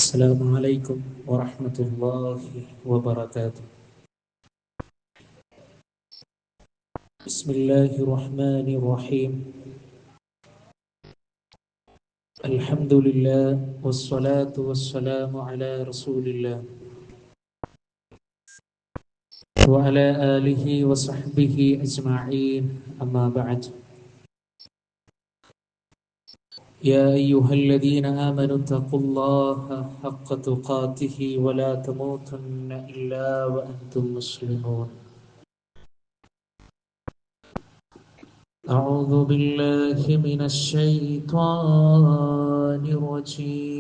السلام عليكم ورحمة الله وبركاته. بسم الله الرحمن الرحيم. الحمد لله والصلاة والسلام على رسول الله وعلى آله وصحبه أجمعين، أما بعد. يا أيها الذين آمنوا اتقوا الله حق تقاته ولا تموتن إلا وأنتم مسلمون. أعوذ بالله من الشيطان الرجيم.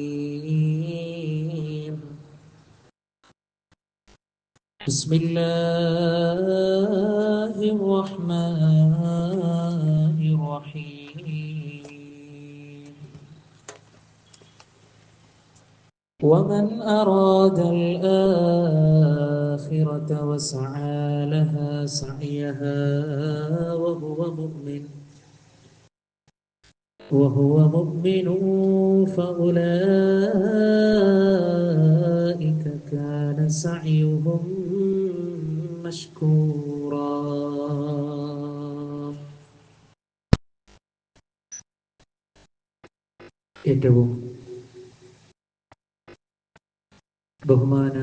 بسم الله الرحمن الرحيم. ومن أراد الآخرة وسعى لها سعيها وهو مؤمن فأولئك كان سعيهم مشكورا. ഏറ്റവും ബഹുമാന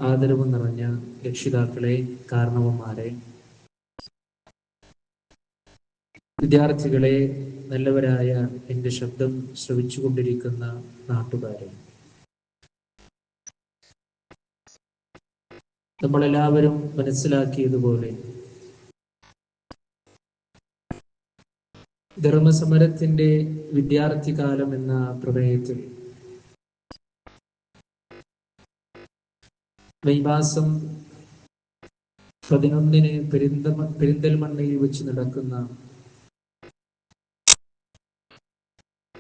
ആദരവ് നിറഞ്ഞ രക്ഷിതാക്കളെ, കാരണവന്മാരെ, വിദ്യാർത്ഥികളെ, നല്ലവരായ എൻ്റെ ശബ്ദം ശ്രവിച്ചുകൊണ്ടിരിക്കുന്ന നാട്ടുകാരെ, നമ്മളെല്ലാവരും മനസ്സിലാക്കിയതുപോലെ ധർമ്മസമരത്തിന്റെ വിദ്യാർത്ഥി കാലം എന്ന പ്രമേയത്തിൽ മെയ് മാസം 11 പെരിന്തൽമണ്ണയിൽ വെച്ച് നടക്കുന്ന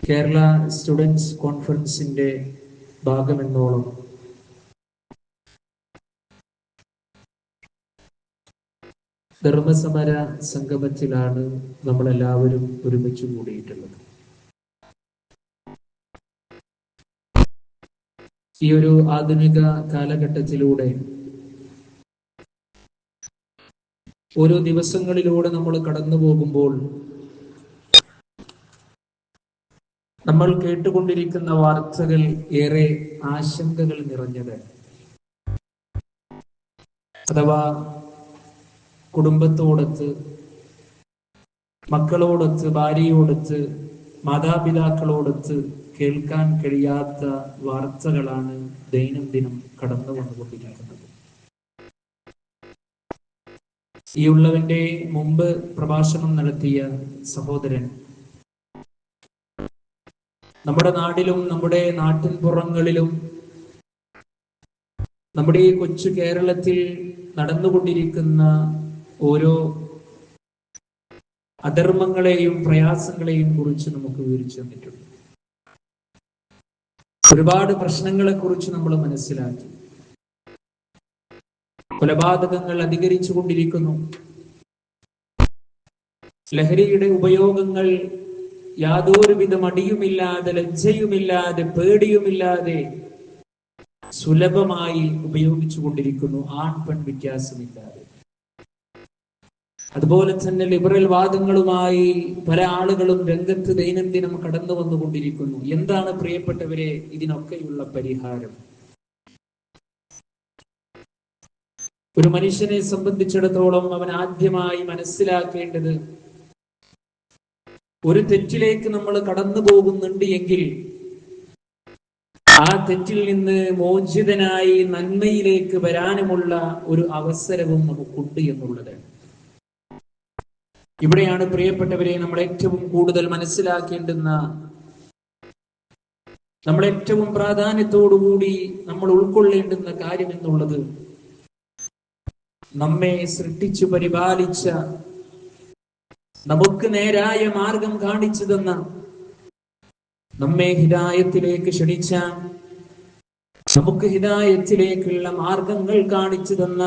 കേരള സ്റ്റുഡൻസ് കോൺഫറൻസിന്റെ ഭാഗമെന്നോളം ധർമ്മസമര സംഗമത്തിലാണ് നമ്മളെല്ലാവരും ഒരുമിച്ച് കൂടിയിട്ടുള്ളത്. ഈ ഒരു ആധുനിക കാലഘട്ടത്തിലൂടെ ഓരോ ദിവസങ്ങളിലൂടെ നമ്മൾ കടന്നു പോകുമ്പോൾ നമ്മൾ കേട്ടുകൊണ്ടിരിക്കുന്ന വാർത്തകൾ ഏറെ ആശങ്കകൾ നിറഞ്ഞത്. അഥവാ കുടുംബത്തോടൊത്ത്, മക്കളോടൊത്ത്, ഭാര്യയോടൊത്ത്, മാതാപിതാക്കളോടൊത്ത് കേൾക്കാൻ കഴിയാത്ത വാർത്തകളാണ് ദൈനംദിനം കടന്നു വന്നുകൊണ്ടിരിക്കുന്നത്. ഈ ഉള്ളവന്റെ മുമ്പ് പ്രഭാഷണം നടത്തിയ സഹോദരൻ നമ്മുടെ നാട്ടിലും നമ്മുടെ നാട്ടിൻ പുറങ്ങളിലും നമ്മുടെ ഈ കൊച്ചു കേരളത്തിൽ നടന്നുകൊണ്ടിരിക്കുന്ന ഓരോ അധർമ്മങ്ങളെയും പ്രയാസങ്ങളെയും കുറിച്ച് നമുക്ക് വിവരിച്ചു തന്നിട്ടുണ്ട്. ഒരുപാട് പ്രശ്നങ്ങളെ കുറിച്ച് നമ്മൾ മനസ്സിലാക്കി. കൊലപാതകങ്ങൾ അധികരിച്ചു കൊണ്ടിരിക്കുന്നു. ലഹരിയുടെ ഉപയോഗങ്ങൾ യാതൊരുവിധ മടിയുമില്ലാതെ, ലജ്ജയുമില്ലാതെ, പേടിയുമില്ലാതെ സുലഭമായി ഉപയോഗിച്ചു കൊണ്ടിരിക്കുന്നു, ആൺ പെൺ വ്യത്യാസമില്ലാതെ. അതുപോലെ തന്നെ ലിബറൽ വാദങ്ങളുമായി പല ആളുകളും രംഗത്ത് ദൈനംദിനം കടന്നു വന്നുകൊണ്ടിരിക്കുന്നു. എന്താണ് പ്രിയപ്പെട്ടവരെ ഇതിനൊക്കെയുള്ള പരിഹാരം? ഒരു മനുഷ്യനെ സംബന്ധിച്ചിടത്തോളം അവൻ ആദ്യമായി മനസ്സിലാക്കേണ്ടത്, ഒരു തെറ്റിലേക്ക് നമ്മൾ കടന്നു പോകുന്നുണ്ട് എങ്കിൽ ആ തെറ്റിൽ നിന്ന് മോചിതനായി നന്മയിലേക്ക് വരാനുമുള്ള ഒരു അവസരവും നമുക്കുണ്ട് എന്നുള്ളത്. ഇവിടെയാണ് പ്രിയപ്പെട്ടവരെ നമ്മൾ ഏറ്റവും കൂടുതൽ മനസ്സിലാക്കേണ്ടുന്ന, നമ്മൾ ഏറ്റവും പ്രാധാന്യത്തോടുകൂടി നമ്മൾ ഉൾക്കൊള്ളേണ്ടുന്ന കാര്യം എന്നുള്ളത്, നമ്മെ സൃഷ്ടിച്ചു പരിപാലിച്ച, നമുക്ക് നേരായ മാർഗം കാണിച്ചു തന്ന, നമ്മെ ഹിദായത്തിലേക്ക് ക്ഷണിച്ച, നമുക്ക് ഹിദായത്തിലേക്കുള്ള മാർഗങ്ങൾ കാണിച്ചു തന്ന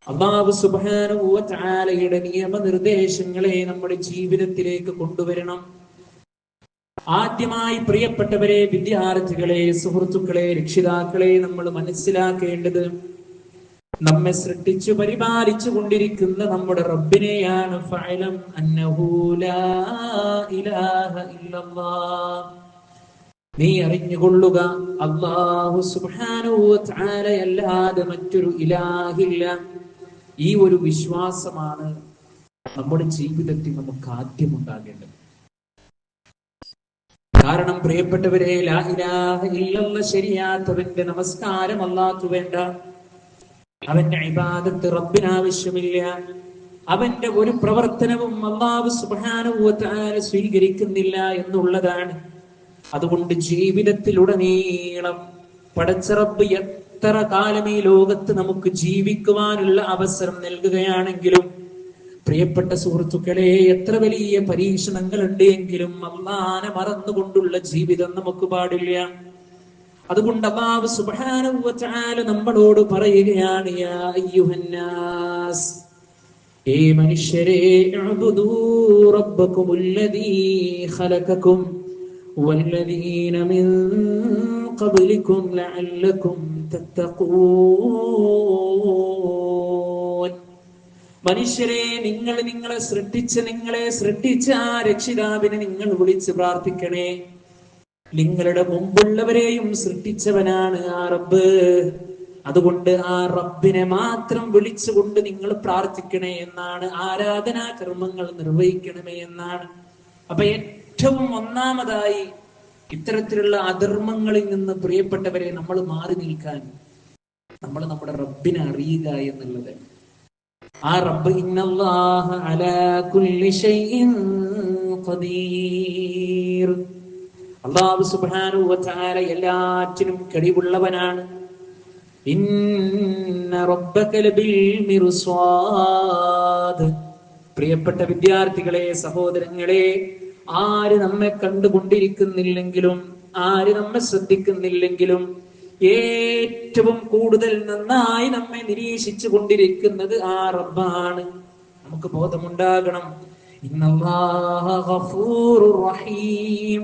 അല്ലാഹു സുബ്ഹാനഹു വ തആലയുടെ നിയമനിർദ്ദേശങ്ങളെ നമ്മുടെ ജീവിതത്തിലേക്ക് കൊണ്ടുവരണം. ആദ്യമായി പ്രിയപ്പെട്ടവരെ, വിദ്യാർത്ഥികളെ, സുഹൃത്തുക്കളെ, രക്ഷിതാക്കളെ, നമ്മൾ മനസ്സിലാക്കേണ്ടത് നമ്മെ സൃഷ്ടിച്ചു പരിപാലിച്ചു കൊണ്ടിരിക്കുന്ന നമ്മുടെ റബ്ബിനെയാണ്. ഫഅലം അന്നഹു ലാ ഇലാഹ ഇല്ലല്ലാഹ്, നീ അറിഞ്ഞുകൊള്ളുക, അല്ലാഹു സുബ്ഹാനഹു വ തആല അല്ലാതെ മറ്റൊരു ഇലാഹില്ല. ഈ ഒരു വിശ്വാസമാണ് നമ്മുടെ ജീവിതത്തിൽ നമുക്ക് ആദ്യം ഉണ്ടാകേണ്ടത്. കാരണം പ്രിയപ്പെട്ടവരെ, ലാ ഇലാഹ ഇല്ലല്ലാഹ് ശരിയാത്തവന്റെ നമസ്കാരം അല്ലാഹു വേണ്ട, അവന്റെ ഇബാദത്ത് റബ്ബിന് ആവശ്യമില്ല, അവന്റെ ഒരു പ്രവർത്തനവും അല്ലാഹു സുബ്ഹാനഹു വ തആല സ്വീകരിക്കുന്നില്ല എന്നുള്ളതാണ്. അതുകൊണ്ട് ജീവിതത്തിലുടനീളം പടച്ച റബ്ബ് എത്ര കാലം ഈ ലോകത്ത് നമുക്ക് ജീവിക്കുവാനുള്ള അവസരം നൽകുകയാണെങ്കിലും, പ്രിയപ്പെട്ട സുഹൃത്തുക്കളെ, എത്ര വലിയ പരീക്ഷണങ്ങൾ ഉണ്ട് എങ്കിലും അല്ലാഹനെ മറന്നുകൊണ്ടുള്ള ജീവിതം നമുക്ക് പാടില്ല. അതുകൊണ്ട് അല്ലാഹു സുബ്ഹാനഹു വ തആല നമ്മളോട് പറയുകയാണ്, യാ അയ്യുഹന്നാസ്, ഏ മനുഷ്യരേ, ഉഅ്ബുദൂ റബ്ബകുമുല്ലദീ ഖലഖകും വല്ലദീന മിൻ ഖബ്ലികും ലഅല്ലകും തത്തഖൂൻ. മനുഷ്യരെ, നിങ്ങളെ സൃഷ്ടിച്ച ആ രക്ഷിതാവിനെ നിങ്ങൾ വിളിച്ച് പ്രാർത്ഥിക്കണേ. നിങ്ങളുടെ മുമ്പുള്ളവരെയും സൃഷ്ടിച്ചവനാണ് ആ റബ്ബ്. അതുകൊണ്ട് ആ റബ്ബിനെ മാത്രം വിളിച്ചുകൊണ്ട് നിങ്ങൾ പ്രാർത്ഥിക്കണേ എന്നാണ്, ആരാധനാ കർമ്മങ്ങൾ നിർവഹിക്കണമേ എന്നാണ്. അപ്പൊ ഏറ്റവും ഒന്നാമതായി ഇത്തരത്തിലുള്ള അധർമ്മങ്ങളിൽ നിന്ന് പ്രിയപ്പെട്ടവരെ നമ്മൾ മാറി നിൽക്കാൻ നമ്മൾ നമ്മുടെ റബ്ബിനെ അറിയുക എന്നുള്ളത്. ആ റബ്ബ് ഇന്നല്ലാഹ അലാ കുല്ലി ഷൈഇൻ ഖദീർ, അല്ലാഹു സുബ്ഹാനഹു വ തആല എല്ലാറ്റിനും കഴിവുള്ളവനാണ്. ഇന്ന റബ്ബക ലബിൽ മിർസാദ്. പ്രിയപ്പെട്ട വിദ്യാർത്ഥികളെ, സഹോദരങ്ങളെ, ആര് നമ്മെ കണ്ടുകൊണ്ടിരിക്കുന്നില്ലെങ്കിലും, ആര് നമ്മെ ശ്രദ്ധിക്കുന്നില്ലെങ്കിലും, ഏറ്റവും കൂടുതൽ നന്നായി നമ്മെ നിരീക്ഷിച്ചു കൊണ്ടിരിക്കുന്നത് ആ റബ്ബാണ്. നമുക്ക് ബോധമുണ്ടാകണം. ഇന്നല്ലാഹ ഗഫൂറുർ റഹീം,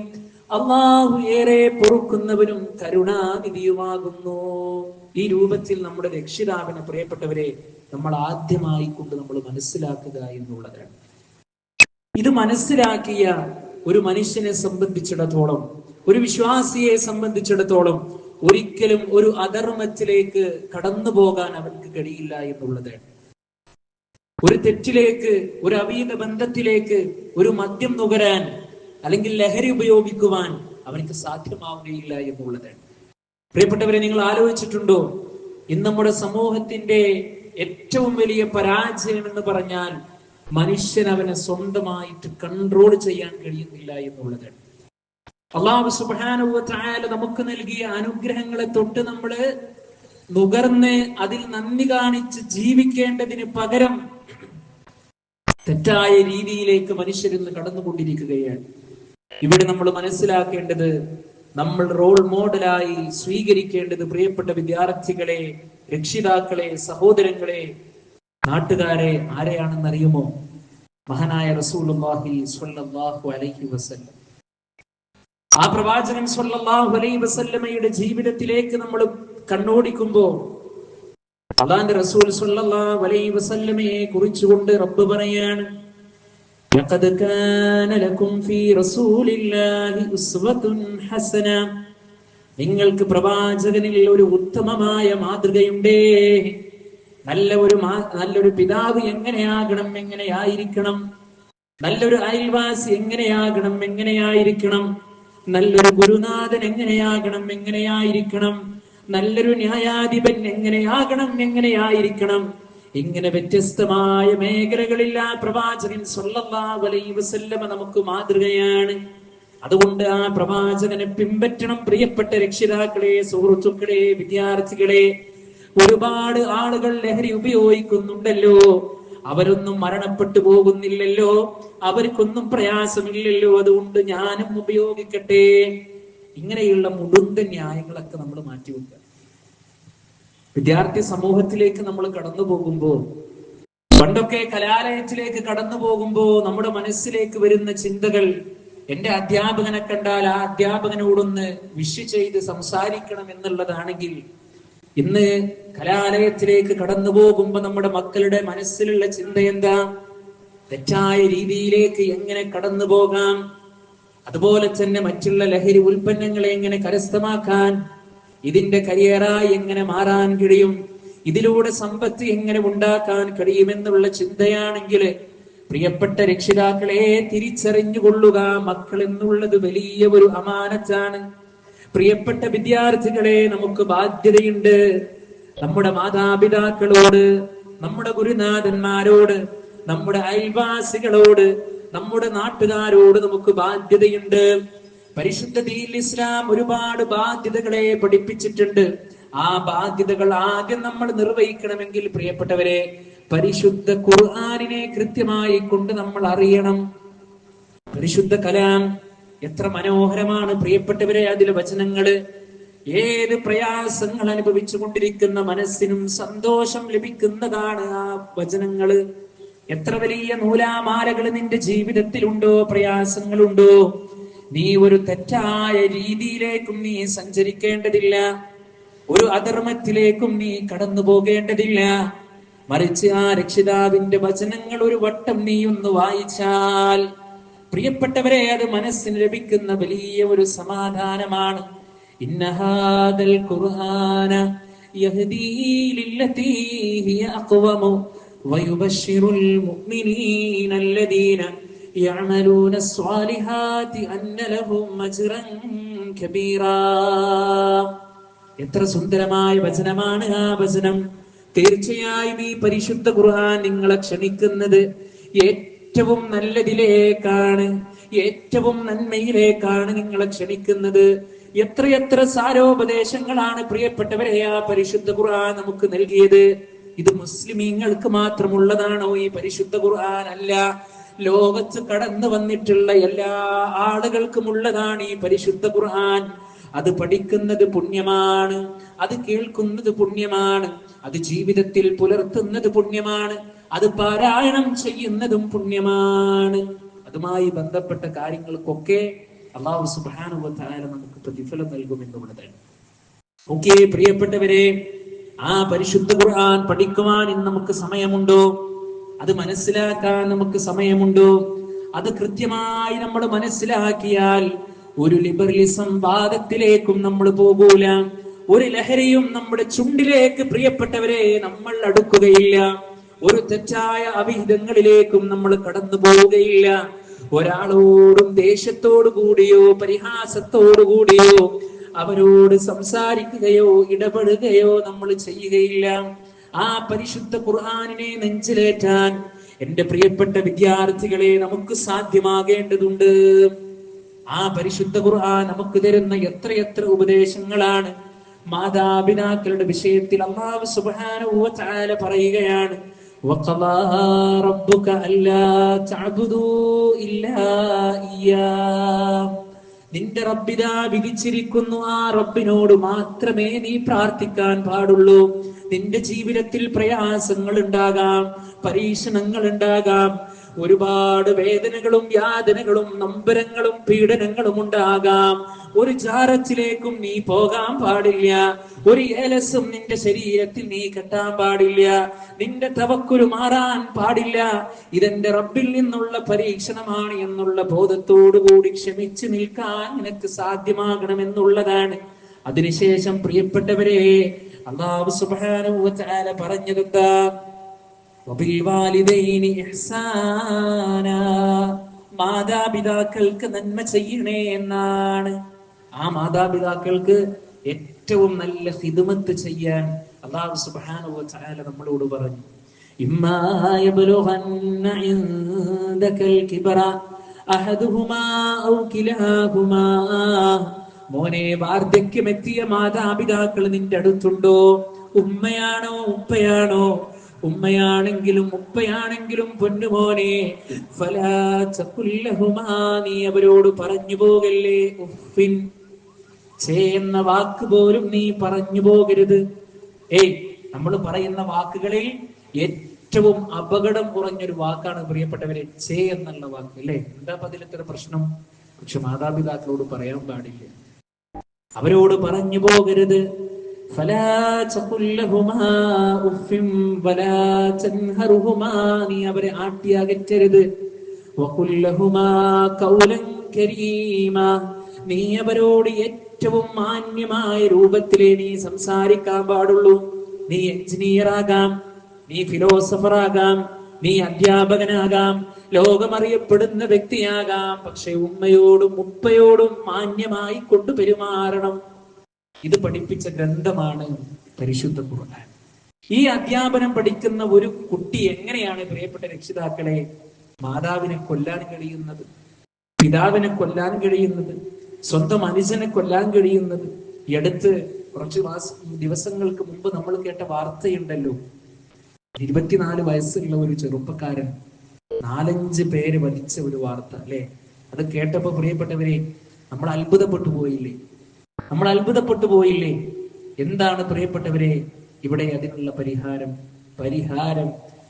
അല്ലാഹു ഏറെ പൊറുക്കുന്നവനും കരുണാനിധിയുമാകുന്നു. ഈ രൂപത്തിൽ നമ്മുടെ രക്ഷിതാവിനെ പ്രിയപ്പെട്ടവരെ നമ്മൾ ആദ്യമായി കൊണ്ട് നമ്മൾ മനസ്സിലാക്കുക എന്നുള്ളതാണ്. ഇത് മനസ്സിലാക്കിയ ഒരു മനുഷ്യനെ സംബന്ധിച്ചിടത്തോളം, ഒരു വിശ്വാസിയെ സംബന്ധിച്ചിടത്തോളം ഒരിക്കലും ഒരു അധർമ്മത്തിലേക്ക് കടന്നു പോകാൻ അവർക്ക് കഴിയില്ല എന്നുള്ളതാണ്. ഒരു തെറ്റിലേക്ക്, ഒരു അവീത ബന്ധത്തിലേക്ക്, ഒരു മദ്യം നുകരാൻ അല്ലെങ്കിൽ ലഹരി ഉപയോഗിക്കുവാൻ അവർക്ക് സാധ്യമാവുകയില്ല എന്നുള്ളതാണ്. പ്രിയപ്പെട്ടവരെ, നിങ്ങൾ ആലോചിച്ചിട്ടുണ്ടോ, ഇന്ന് നമ്മുടെ സമൂഹത്തിന്റെ ഏറ്റവും വലിയ പരാജയം എന്ന് പറഞ്ഞാൽ മനുഷ്യൻ അവനെ സ്വന്തമായിട്ട് കൺട്രോൾ ചെയ്യാൻ കഴിയുന്നില്ല എന്നുള്ളതാണ്. അല്ലാഹു സുബ്ഹാനഹു വ തആല നമുക്ക് നൽകിയ അനുഗ്രഹങ്ങളെ തൊട്ട് നമ്മള് നുകർന്ന് അതിൽ നന്ദി കാണിച്ച് ജീവിക്കേണ്ടതിന് പകരം തെറ്റായ രീതിയിലേക്ക് മനുഷ്യരിന്ന് കടന്നുകൊണ്ടിരിക്കുകയാണ്. ഇവിടെ നമ്മൾ മനസ്സിലാക്കേണ്ടത്, നമ്മൾ റോൾ മോഡലായി സ്വീകരിക്കേണ്ടത് പ്രിയപ്പെട്ട വിദ്യാർത്ഥികളെ, രക്ഷിതാക്കളെ, സഹോദരങ്ങളെ, നാട്ടുകാരെ ആരെയാണെന്നറിയുമോ? മഹാനായ റസൂലുള്ളാഹി സ്വല്ലല്ലാഹു അലൈഹി വസല്ലം. ആ പ്രവാചകൻ സ്വല്ലല്ലാഹു അലൈഹി വസല്ലമയുടെ ജീവിതത്തിലേക്ക് നമ്മൾ കണ്ണോടിക്കുമ്പോൾ അല്ലാഹുവിന്റെ റസൂൽ സ്വല്ലല്ലാഹു അലൈഹി വസല്ലമയെ കുറിച്ചുകൊണ്ട് റബ്ബ് പറയാണ്, ലഖദ് കാന ലക്കും ഫീ റസൂലില്ലാഹി ഉസ്വത്തുൻ ഹസന, നിങ്ങൾക്ക് പ്രവാചകനിൽ ഒരു ഉത്തമമായ മാതൃകയുണ്ടേ. നല്ലൊരു പിതാവ് എങ്ങനെയാകണം, എങ്ങനെയായിരിക്കണം, നല്ലൊരു അയൽവാസി എങ്ങനെയാകണം, എങ്ങനെയായിരിക്കണം, നല്ലൊരു ഗുരുനാഥൻ എങ്ങനെയാകണം, എങ്ങനെയായിരിക്കണം, നല്ലൊരു ന്യായാധിപൻ എങ്ങനെയാകണം, എങ്ങനെയായിരിക്കണം, ഇങ്ങനെ വ്യത്യസ്തമായ മേഖലകളിൽ ആ പ്രവാചകൻ സ്വല്ലല്ലാഹു അലൈഹി വസല്ലമ നമുക്ക് മാതൃകയാണ്. അതുകൊണ്ട് ആ പ്രവാചകനെ പിൻപറ്റണം. പ്രിയപ്പെട്ട രക്ഷിതാക്കളെ, സുഹൃത്തുക്കളെ, വിദ്യാർത്ഥികളെ, ഒരുപാട് ആളുകൾ ലഹരി ഉപയോഗിക്കുന്നുണ്ടല്ലോ, അവരൊന്നും മരണപ്പെട്ടു പോകുന്നില്ലല്ലോ, അവർക്കൊന്നും പ്രയാസമില്ലല്ലോ, അതുകൊണ്ട് ഞാനും ഉപയോഗിക്കട്ടെ. ഇങ്ങനെയുള്ള മുടുന്ത ന്യായങ്ങളൊക്കെ നമ്മൾ മാറ്റിവെക്കുക. വിദ്യാർത്ഥി സമൂഹത്തിലേക്ക് നമ്മൾ കടന്നു പോകുമ്പോ, പണ്ടൊക്കെ കലാലയത്തിലേക്ക് കടന്നു പോകുമ്പോ നമ്മുടെ മനസ്സിലേക്ക് വരുന്ന ചിന്തകൾ, എന്റെ അധ്യാപകനെ കണ്ടാൽ ആ അധ്യാപകനോടൊന്ന് വിഷ് ചെയ്ത് സംസാരിക്കണം എന്നുള്ളതാണെങ്കിൽ, ഇന്ന് കലാലയത്തിലേക്ക് കടന്നു പോകുമ്പോ നമ്മുടെ മക്കളുടെ മനസ്സിലുള്ള ചിന്ത എന്താ? തെറ്റായ രീതിയിലേക്ക് എങ്ങനെ കടന്നു പോകാം, അതുപോലെ തന്നെ മറ്റുള്ള ലഹരി ഉൽപ്പന്നങ്ങളെ എങ്ങനെ കരസ്ഥമാക്കാൻ, ഇതിന്റെ കരിയറായി എങ്ങനെ മാറാൻ കഴിയും, ഇതിലൂടെ സമ്പത്ത് എങ്ങനെ ഉണ്ടാക്കാൻ കഴിയുമെന്നുള്ള ചിന്തയാണെങ്കിൽ, പ്രിയപ്പെട്ട രക്ഷിതാക്കളെ തിരിച്ചറിഞ്ഞുകൊള്ളുക, മക്കൾ എന്നുള്ളത് വലിയ ഒരു അമാനത്താണ്. പ്രിയപ്പെട്ട വിദ്യാർത്ഥികളെ, നമുക്ക് ബാധ്യതയുണ്ട്. നമ്മുടെ മാതാപിതാക്കളോട്, നമ്മുടെ ഗുരുനാഥന്മാരോട്, നമ്മുടെ അയൽവാസികളോട്, നമ്മുടെ നാട്ടുകാരോട് നമുക്ക് ബാധ്യതയുണ്ട്. പരിശുദ്ധ ദീൻ ഇസ്ലാം ഒരുപാട് ബാധ്യതകളെ പഠിപ്പിച്ചിട്ടുണ്ട്. ആ ബാധ്യതകൾ ആദ്യം നമ്മൾ നിർവഹിക്കണമെങ്കിൽ, പ്രിയപ്പെട്ടവരെ, പരിശുദ്ധ ഖുർആനിനെ കൃത്യമായി കൊണ്ട് നമ്മൾ അറിയണം. പരിശുദ്ധ കലാം എത്ര മനോഹരമാണ് പ്രിയപ്പെട്ടവരെ, അതിലെ വചനങ്ങള്. ഏത് പ്രയാസങ്ങൾ അനുഭവിച്ചു കൊണ്ടിരിക്കുന്ന മനസ്സിനും സന്തോഷം ലഭിക്കുന്നതാണ് ആ വചനങ്ങള്. എത്ര വലിയ നൂലാമാലകൾ നിന്റെ ജീവിതത്തിലുണ്ടോ, പ്രയാസങ്ങളുണ്ടോ, നീ ഒരു തെറ്റായ രീതിയിലേക്കും നീ സഞ്ചരിക്കേണ്ടതില്ല, ഒരു അധർമ്മത്തിലേക്കും നീ കടന്നു പോകേണ്ടതില്ല. മറിച്ച് ആ രക്ഷിതാവിന്റെ വചനങ്ങൾ ഒരു വട്ടം നീ ഒന്ന് വായിച്ചാൽ, പ്രിയപ്പെട്ടവരെ, അത് മനസ്സിന് ലഭിക്കുന്ന വലിയ ഒരു സമാധാനമാണ്. ഇന്നഹാദൽ ഖുർആന യഹ്ദീ ലില്ലതീ ഹിയ അഖ്വമു വയുബശ്ശിറുൽ മുഅ്മിനീന അല്ലദീന യഅമലൂന സ്വാലിഹാതി അന്ന ലഹും അജ്റൻ കബീറാ. എത്ര സുന്ദരമായ വചനമാണ് ആ വചനം. തീർച്ചയായും ഈ പരിശുദ്ധ ഖുർആൻ നിങ്ങളെ ക്ഷണിക്കുന്നത് ഏറ്റവും നല്ലതിലേക്കാണ്, ഏറ്റവും നന്മയിലേക്കാണ് നിങ്ങളെ ക്ഷണിക്കുന്നത്. എത്രയെത്ര സാരോപദേശങ്ങളാണ് പ്രിയപ്പെട്ടവരെ ആ പരിശുദ്ധ ഖുർആൻ നമുക്ക് നൽകിയത്. ഇത് മുസ്ലിമീങ്ങൾക്ക് മാത്രമുള്ളതാണോ ഈ പരിശുദ്ധ ഖുർആൻ? അല്ല, ലോകത്ത് കടന്നു വന്നിട്ടുള്ള എല്ലാ ആളുകൾക്കും ഉള്ളതാണ് ഈ പരിശുദ്ധ ഖുർആൻ. അത് പഠിക്കുന്നത് പുണ്യമാണ്, അത് കേൾക്കുന്നത് പുണ്യമാണ്, അത് ജീവിതത്തിൽ പുലർത്തുന്നത് പുണ്യമാണ്, അത് പാരായണം ചെയ്യുന്നതും പുണ്യമാണ്. അതുമായി ബന്ധപ്പെട്ട കാര്യങ്ങൾക്കൊക്കെ അല്ലാഹു സുബ്ഹാനഹു വ തആല നമുക്ക് പ്രതിഫലം നൽകുമെന്നുള്ളതാണ്. ഓക്കേ പ്രിയപ്പെട്ടവരെ, ആ പരിശുദ്ധ ഖുർആൻ പഠിക്കുവാൻ ഇന്ന് നമുക്ക് സമയമുണ്ടോ? അത് മനസ്സിലാക്കാൻ നമുക്ക് സമയമുണ്ടോ? അത് കൃത്യമായി നമ്മൾ മനസ്സിലാക്കിയാൽ ഒരു ലിബറലിസം വാദത്തിലേക്കും നമ്മൾ പോകൂല, ഒരു ലഹരിയും നമ്മുടെ ചുണ്ടിലേക്ക് പ്രിയപ്പെട്ടവരെ നമ്മൾ അടുക്കുകയില്ല, ഒരു തെറ്റായ അവിഹിതങ്ങളിലേക്കും നമ്മൾ കടന്നു പോവുകയില്ല. ഒരാളോടും ദേഷ്യത്തോടു കൂടിയോ പരിഹാസത്തോടു കൂടിയോ അവരോട് സംസാരിക്കുകയോ ഇടപെടുകയോ നമ്മൾ ചെയ്യുകയില്ല. ആ പരിശുദ്ധ ഖുർആനിനെ നെഞ്ചിലേറ്റാൻ എന്റെ പ്രിയപ്പെട്ട വിദ്യാർത്ഥികളെ നമുക്ക് സാധ്യമാകേണ്ടതുണ്ട്. ആ പരിശുദ്ധ ഖുർആൻ നമുക്ക് തരുന്ന എത്രയെത്ര ഉപദേശങ്ങളാണ്. മാതാപിതാക്കളുടെ വിഷയത്തിൽ അല്ലാഹു സുബ്ഹാനഹു വ തആല പറയുകയാണ്, വഖദാ റബ്ബുക അല്ലാ തഅബുദൂ ഇല്ലാ ഇയ്യാ. നിന്റെ റബ്ബിതാ വിധിച്ചിരിക്കുന്നു, ആ റബ്ബിനോട് മാത്രമേ നീ പ്രാർത്ഥിക്കാൻ പാടുള്ളൂ. നിന്റെ ജീവിതത്തിൽ പ്രയാസങ്ങൾ ഉണ്ടാകാം, പരീക്ഷണങ്ങൾ ഉണ്ടാകാം, ഒരുപാട് വേദനകളും യാതനകളും നൊമ്പരങ്ങളും പീഡനങ്ങളും ഉണ്ടാകാം. ഒരു ജാറത്തിലേക്കും നീ പോകാൻ പാടില്ല, ഒരു ഏലസും നിന്റെ ശരീരത്തിൽ നീ കെട്ടാൻ പാടില്ല, നിന്റെ തവക്കുല് മാറാൻ പാടില്ല. ഇതെന്റെ റബ്ബിൽ നിന്നുള്ള പരീക്ഷണമാണ് എന്നുള്ള ബോധത്തോടു കൂടി ക്ഷമിച്ചു നിൽക്കാൻ നിനക്ക് സാധ്യമാകണമെന്നുള്ളതാണ്. അതിനുശേഷം പ്രിയപ്പെട്ടവരെ, അല്ലാഹു സുബ്ഹാനഹു വ തആല പറഞ്ഞതെന്താ? വബിൽവാലിദൈനി ഇഹ്സാനാ, മാതാപിതാക്കൾക്ക് നന്മ ചെയ്യണേ എന്നാണ്. ആ മാതാപിതാക്കൾക്ക് ഏറ്റവും നല്ല ഖിദ്മത്ത് ചെയ്യാൻ അല്ലാഹു സുബ്ഹാനഹു വ തആല നമ്മളോട് പറഞ്ഞു. ഇമ്മാ യബ്ലുഗന്ന ഇൻദകൽ കിബറ അഹദുഹുമാ ഔ കിലാഹുമാ. മോനെ, വാർദ്ധക്യമെത്തിയ മാതാപിതാക്കൾ നിന്റെ അടുത്തുണ്ടോ? ഉമ്മയാണോ ഉപ്പയാണോ? ഉമ്മയാണെങ്കിലും ഉപ്പയാണെങ്കിലും പൊന്നുമോനെ, ഫലാ തഖുൽ ലഹുമാ, നീ അവരോട് പറഞ്ഞു പോകല്ലേ ഉഫിൻ, എന്ന വാക്ക് പോലും നീ പറഞ്ഞു പോകരുത്. നമ്മൾ പറയുന്ന വാക്കുകളിൽ ഏറ്റവും അപകടം കുറഞ്ഞൊരു വാക്കാണ് പ്രിയപ്പെട്ടവരെ ചേ എന്നുള്ള വാക്ക്, അല്ലേ? എന്താ അതിലിത്ര പ്രശ്നം? പക്ഷെ മാതാപിതാക്കളോട് പറയാൻ പാടില്ല. അവരോട് പറഞ്ഞു പോകരുത്. നീ അവരെ ആട്ടി അകറ്റരുത്. നീ അവരോട് ഏറ്റവും മാന്യമായ രൂപത്തിലേ നീ സംസാരിക്കാൻ പാടുള്ളൂ. നീ എഞ്ചിനീയർ ആകാം, നീ ഫിലോസഫർ ആകാം, നീ അധ്യാപകനാകാം, ലോകമറിയപ്പെടുന്ന വ്യക്തിയാകാം. പക്ഷെ ഉമ്മയോടും ഉപ്പയോടും മാന്യമായി കൊണ്ടു പെരുമാറണം. ഇത് പഠിപ്പിച്ച ഗ്രന്ഥമാണ് പരിശുദ്ധ ഖുർആൻ. ഈ അധ്യാപനം പഠിക്കുന്ന ഒരു കുട്ടി എങ്ങനെയാണ് പ്രിയപ്പെട്ട രക്ഷിതാക്കളെ മാതാവിനെ കൊല്ലാൻ കഴിയുന്നത്, പിതാവിനെ കൊല്ലാൻ കഴിയുന്നത്, സ്വന്തം അനുജനെ കൊല്ലാൻ കഴിയുന്നത്? ഈ അടുത്ത് കുറച്ച് ദിവസങ്ങൾക്ക് മുമ്പ് നമ്മൾ കേട്ട വാർത്തയുണ്ടല്ലോ, 24 വയസ്സുള്ള ഒരു ചെറുപ്പക്കാരൻ 4-5 പേര് വധിച്ച ഒരു വാർത്ത അല്ലെ? അത് കേട്ടപ്പോ പ്രിയപ്പെട്ടവരെ നമ്മൾ അത്ഭുതപ്പെട്ടു പോയില്ലേ? എന്താണ് പ്രിയപ്പെട്ടവരെ ഇവിടെ അതിനുള്ള പരിഹാരം?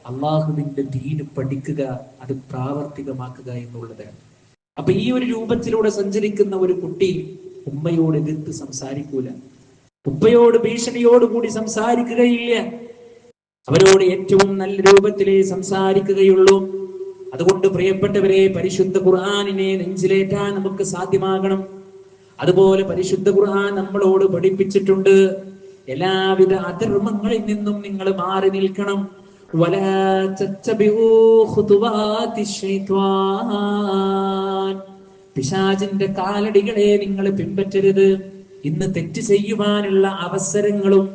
അള്ളാഹുവിന്റെ ദീന് പഠിക്കുക, അത് പ്രാവർത്തികമാക്കുക എന്നുള്ളതാണ്. അപ്പൊ ഈ ഒരു രൂപത്തിലൂടെ സഞ്ചരിക്കുന്ന ഒരു കുട്ടി ഉമ്മയോട് എതിർത്ത് സംസാരിക്കൂല, ഉപ്പയോട് ഭീഷണിയോടുകൂടി സംസാരിക്കുകയില്ല, അവരോട് ഏറ്റവും നല്ല രൂപത്തിലേ സംസാരിക്കുകയുള്ളൂ. അതുകൊണ്ട് പ്രിയപ്പെട്ടവരെ, പരിശുദ്ധ ഖുർആനിനെ നെഞ്ചിലേറ്റാൻ നമുക്ക് സാധ്യമാകണം. അതുപോലെ പരിശുദ്ധ ഖുർആൻ നമ്മളോട് പഠിപ്പിച്ചിട്ടുണ്ട്, എല്ലാവിധ അധർമ്മങ്ങളിൽ നിന്നും നിങ്ങൾ മാറി നിൽക്കണം. പിശാചിന്റെ കാലടികളെ നിങ്ങൾ പിൻപറ്റരുത്. ഇന്ന് തെറ്റ് ചെയ്യുവാനുള്ള അവസരങ്ങളും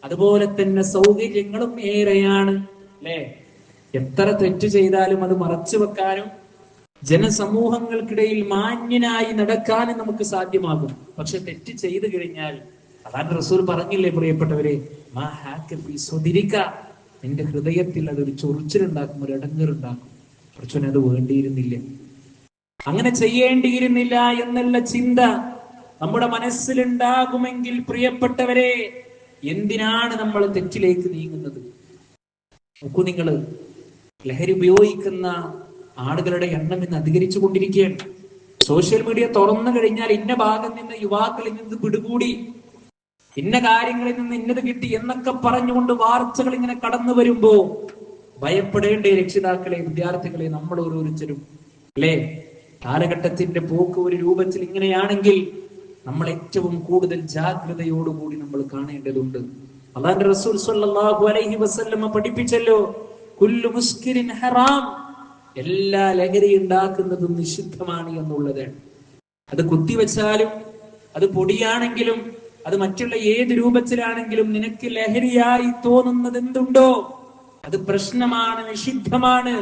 അതുപോലെ തന്നെ സൗകര്യങ്ങളും ഏറെയാണ് അല്ലെ? എത്ര തെറ്റ് ചെയ്താലും അത് മറച്ചു വെക്കാനും ജനസമൂഹങ്ങൾക്കിടയിൽ മാന്യനായി നടക്കാനും നമുക്ക് സാധ്യമാകും. പക്ഷെ തെറ്റ് ചെയ്തു കഴിഞ്ഞാൽ, അതാണ് റസൂൽ പറഞ്ഞില്ലേ പ്രിയപ്പെട്ടവരെ, നിന്റെ ഹൃദയത്തിൽ അതൊരു ചൊറിച്ചിലുണ്ടാക്കും, ഒരു ഇടങ്ങറുണ്ടാക്കും. കുറച്ചൊന്നും അത് വേണ്ടിയിരുന്നില്ല, അങ്ങനെ ചെയ്യേണ്ടിയിരുന്നില്ല എന്നുള്ള ചിന്ത നമ്മുടെ മനസ്സിലുണ്ടാകുമെങ്കിൽ പ്രിയപ്പെട്ടവരെ, എന്തിനാണ് നമ്മൾ തെറ്റിലേക്ക് നീങ്ങുന്നത്? നോക്കൂ, നിങ്ങൾ ലഹരി ഉപയോഗിക്കുന്ന ആളുകളുടെ എണ്ണം ഇന്ന് അധികരിച്ചു കൊണ്ടിരിക്കുകയാണ്. സോഷ്യൽ മീഡിയ തുറന്നു കഴിഞ്ഞാൽ ഇന്ന ഭാഗം നിന്ന് യുവാക്കളിൽ നിന്ന് പിടികൂടി, ഇന്ന കാര്യങ്ങളിൽ നിന്ന് ഇന്നത് കിട്ടി എന്നൊക്കെ പറഞ്ഞുകൊണ്ട് വാർത്തകൾ ഇങ്ങനെ കടന്നു വരുമ്പോ ഭയപ്പെടേണ്ട രക്ഷിതാക്കളെ, വിദ്യാർത്ഥികളെ, നമ്മൾ ഓരോരുത്തരും അല്ലേ? കാലഘട്ടത്തിന്റെ പോക്ക് ഒരു രൂപത്തിൽ ഇങ്ങനെയാണെങ്കിൽ നമ്മൾ ഏറ്റവും കൂടുതൽ ജാഗ്രതയോടുകൂടി നമ്മൾ കാണേണ്ടതുണ്ട്. അല്ലാഹുവിന്റെ റസൂൽ സ്വല്ലല്ലാഹു അലൈഹി വസല്ലമ പഠിപ്പിച്ചല്ലോ, കുല്ലു മുസ്കിരിൻ ഹറാം, എല്ലാ ലഹരി ഉണ്ടാക്കുന്നതും നിഷിദ്ധമാണ് എന്നുള്ളതാണ്. അത് കുത്തിവെച്ചാലും, അത് പൊടിയാണെങ്കിലും, അത് മറ്റുള്ള ഏത് രൂപത്തിലാണെങ്കിലും നിനക്ക് ലഹരിയായി തോന്നുന്നത് എന്തുണ്ടോ അത് പ്രശ്നമാണ്, നിഷിദ്ധമാണ്.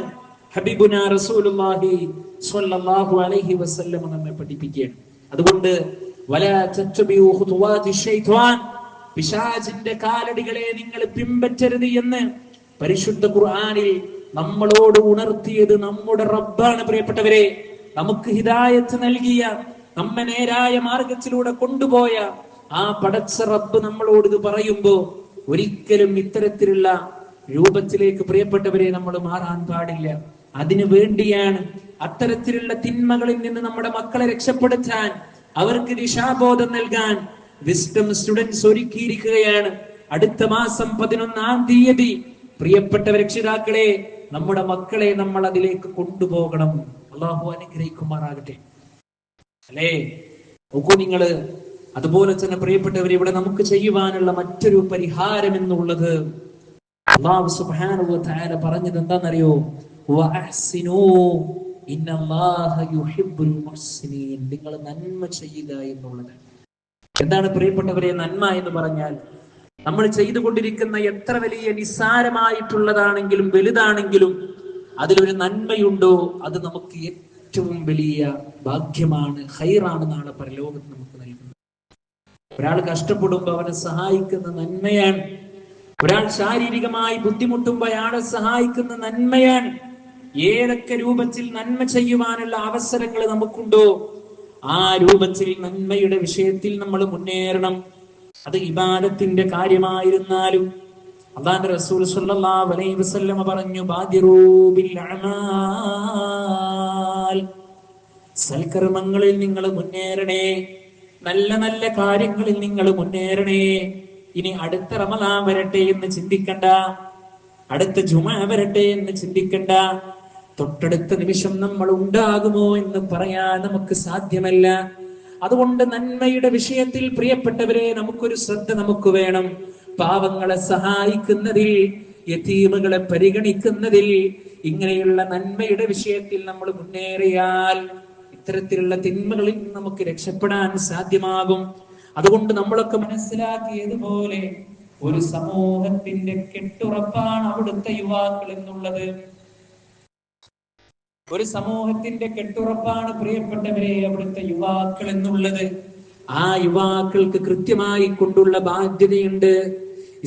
ഹബീബുനാ റസൂലുള്ളാഹി സ്വല്ലല്ലാഹു അലൈഹി വസല്ലം നമ്മെ പഠിപ്പിക്കുകയാണ്. അതുകൊണ്ട് വലാ തത്തബിഉ ഖുതുവാതി ശൈത്വാൻ, പിശാചിന്റെ കാലടികളെ നിങ്ങൾ പിൻപറ്റരുത് എന്ന് പരിശുദ്ധ ഖുർആനിൽ നമ്മളോട് ഉണർത്തിയത് നമ്മുടെ റബ്ബാണ്. പ്രിയപ്പെട്ടവരെ, നമുക്ക് ഹിദായത്ത് നൽകിയ, നമ്മെ നേരായ മാർഗത്തിലൂടെ കൊണ്ടുപോയ ആ പടച്ച റബ്ബ് നമ്മളോട് ഇത് പറയുമ്പോ ഒരിക്കലും ഇത്തരത്തിലുള്ള രൂപത്തിലേക്ക് പ്രിയപ്പെട്ടവരെ നമ്മൾ മാറാൻ പാടില്ല. അതിനു വേണ്ടിയാണ് അത്തരത്തിലുള്ള തിന്മകളിൽ നിന്ന് നമ്മുടെ മക്കളെ രക്ഷപ്പെടുത്താൻ, അവർക്ക് ദിശാബോധം നൽകാൻ വിസ്ഡം സ്റ്റുഡൻസ് ഒരുക്കിയിരിക്കുകയാണ്. അടുത്ത മാസം 11-ാം തീയതി പ്രിയപ്പെട്ട രക്ഷിതാക്കളെ, നമ്മുടെ മക്കളെ നമ്മൾ അതിലേക്ക് കൊണ്ടുപോകണം. അള്ളാഹു അനുഗ്രഹിക്കുമാറാകട്ടെ അല്ലേ? നോക്കൂ നിങ്ങള്. അതുപോലെ തന്നെ പ്രിയപ്പെട്ടവർ, ഇവിടെ നമുക്ക് ചെയ്യുവാനുള്ള മറ്റൊരു പരിഹാരം എന്നുള്ളത് അല്ലാഹു സുബ്ഹാനഹു വ തആല പറഞ്ഞത് എന്താണെന്നറിയോ? വഅഹ്സിനൂ ഇന്നല്ലാഹ യുഹിബ്ബുൽ മുഹ്സിനീൻ. നിങ്ങൾ നന്മ ചെയ്യുക എന്നുള്ളത്. എന്താണ് പ്രിയപ്പെട്ടവരെ നന്മ എന്ന് പറഞ്ഞാൽ? നമ്മൾ ചെയ്തുകൊണ്ടിരിക്കുന്ന എത്ര വലിയ നിസ്സാരമായിട്ടുള്ളതാണെങ്കിലും വലുതാണെങ്കിലും അതിലൊരു നന്മയുണ്ടോ അത് നമുക്ക് ഏറ്റവും വലിയ ഭാഗ്യമാണ്, ഖൈറാണ് നാളെ പരലോകത്ത് നമുക്ക് നൽകുന്നത്. ഒരാൾ കഷ്ടപ്പെടുമ്പോ അവനെ സഹായിക്കുന്ന നന്മയാണ്. ഒരാൾ ശാരീരികമായി ബുദ്ധിമുട്ടുമ്പോ അയാളെ സഹായിക്കുന്ന നന്മയാണ്. ഏതൊക്കെ രൂപത്തിൽ നന്മ ചെയ്യുവാനുള്ള അവസരങ്ങൾ നമുക്കുണ്ടോ ആ രൂപത്തിൽ നന്മയുടെ വിഷയത്തിൽ നമ്മൾ മുന്നേറണം. അത് ഇബാദത്തിന്റെ കാര്യമായിരുന്നാലും അല്ലാഹുവിന്റെ റസൂൽ സ്വല്ലല്ലാഹു അലൈഹി വസല്ലം പറഞ്ഞു, ബാദിറൂ ബിൽ അമാൽ, സൽക്കർമ്മങ്ങളിൽ നിങ്ങൾ മുന്നേറണേ, നല്ല നല്ല കാര്യങ്ങളിൽ നിങ്ങൾ മുന്നേറണേ. ഇനി അടുത്ത റമദാൻ വരട്ടെ എന്ന് ചിന്തിക്കണ്ട, അടുത്ത ജുമാ വരട്ടെ എന്ന് ചിന്തിക്കണ്ട. തൊട്ടടുത്ത നിമിഷം നമ്മൾ ഉണ്ടാകുമോ എന്ന് പറയാൻ നമുക്ക് സാധ്യമല്ല. അതുകൊണ്ട് നന്മയുടെ വിഷയത്തിൽ പ്രിയപ്പെട്ടവരെ നമുക്കൊരു ശ്രദ്ധ നമുക്ക് വേണം. പാവങ്ങളെ സഹായിക്കുന്നതിൽ, യതീമുകളെ പരിഗണിക്കുന്നതിൽ, ഇങ്ങനെയുള്ള നന്മയുടെ വിഷയത്തിൽ നമ്മൾ മുന്നേറിയാൽ ഇത്തരത്തിലുള്ള തിന്മകളിൽ നമുക്ക് രക്ഷപ്പെടാൻ സാധ്യമാകും. അതുകൊണ്ട് നമ്മളൊക്കെ മനസ്സിലാക്കിയതുപോലെ ഒരു സമൂഹത്തിന്റെ കെട്ടുറപ്പാണ് അവിടുത്തെ യുവാക്കൾ എന്നുള്ളത്. ഒരു സമൂഹത്തിന്റെ കെട്ടുറപ്പാണ് പ്രിയപ്പെട്ടവരെ അവിടുത്തെ യുവാക്കൾ എന്നുള്ളത്. ആ യുവാക്കൾക്ക് കൃത്യമായി കൊണ്ടുള്ള ബാധ്യതയുണ്ട്.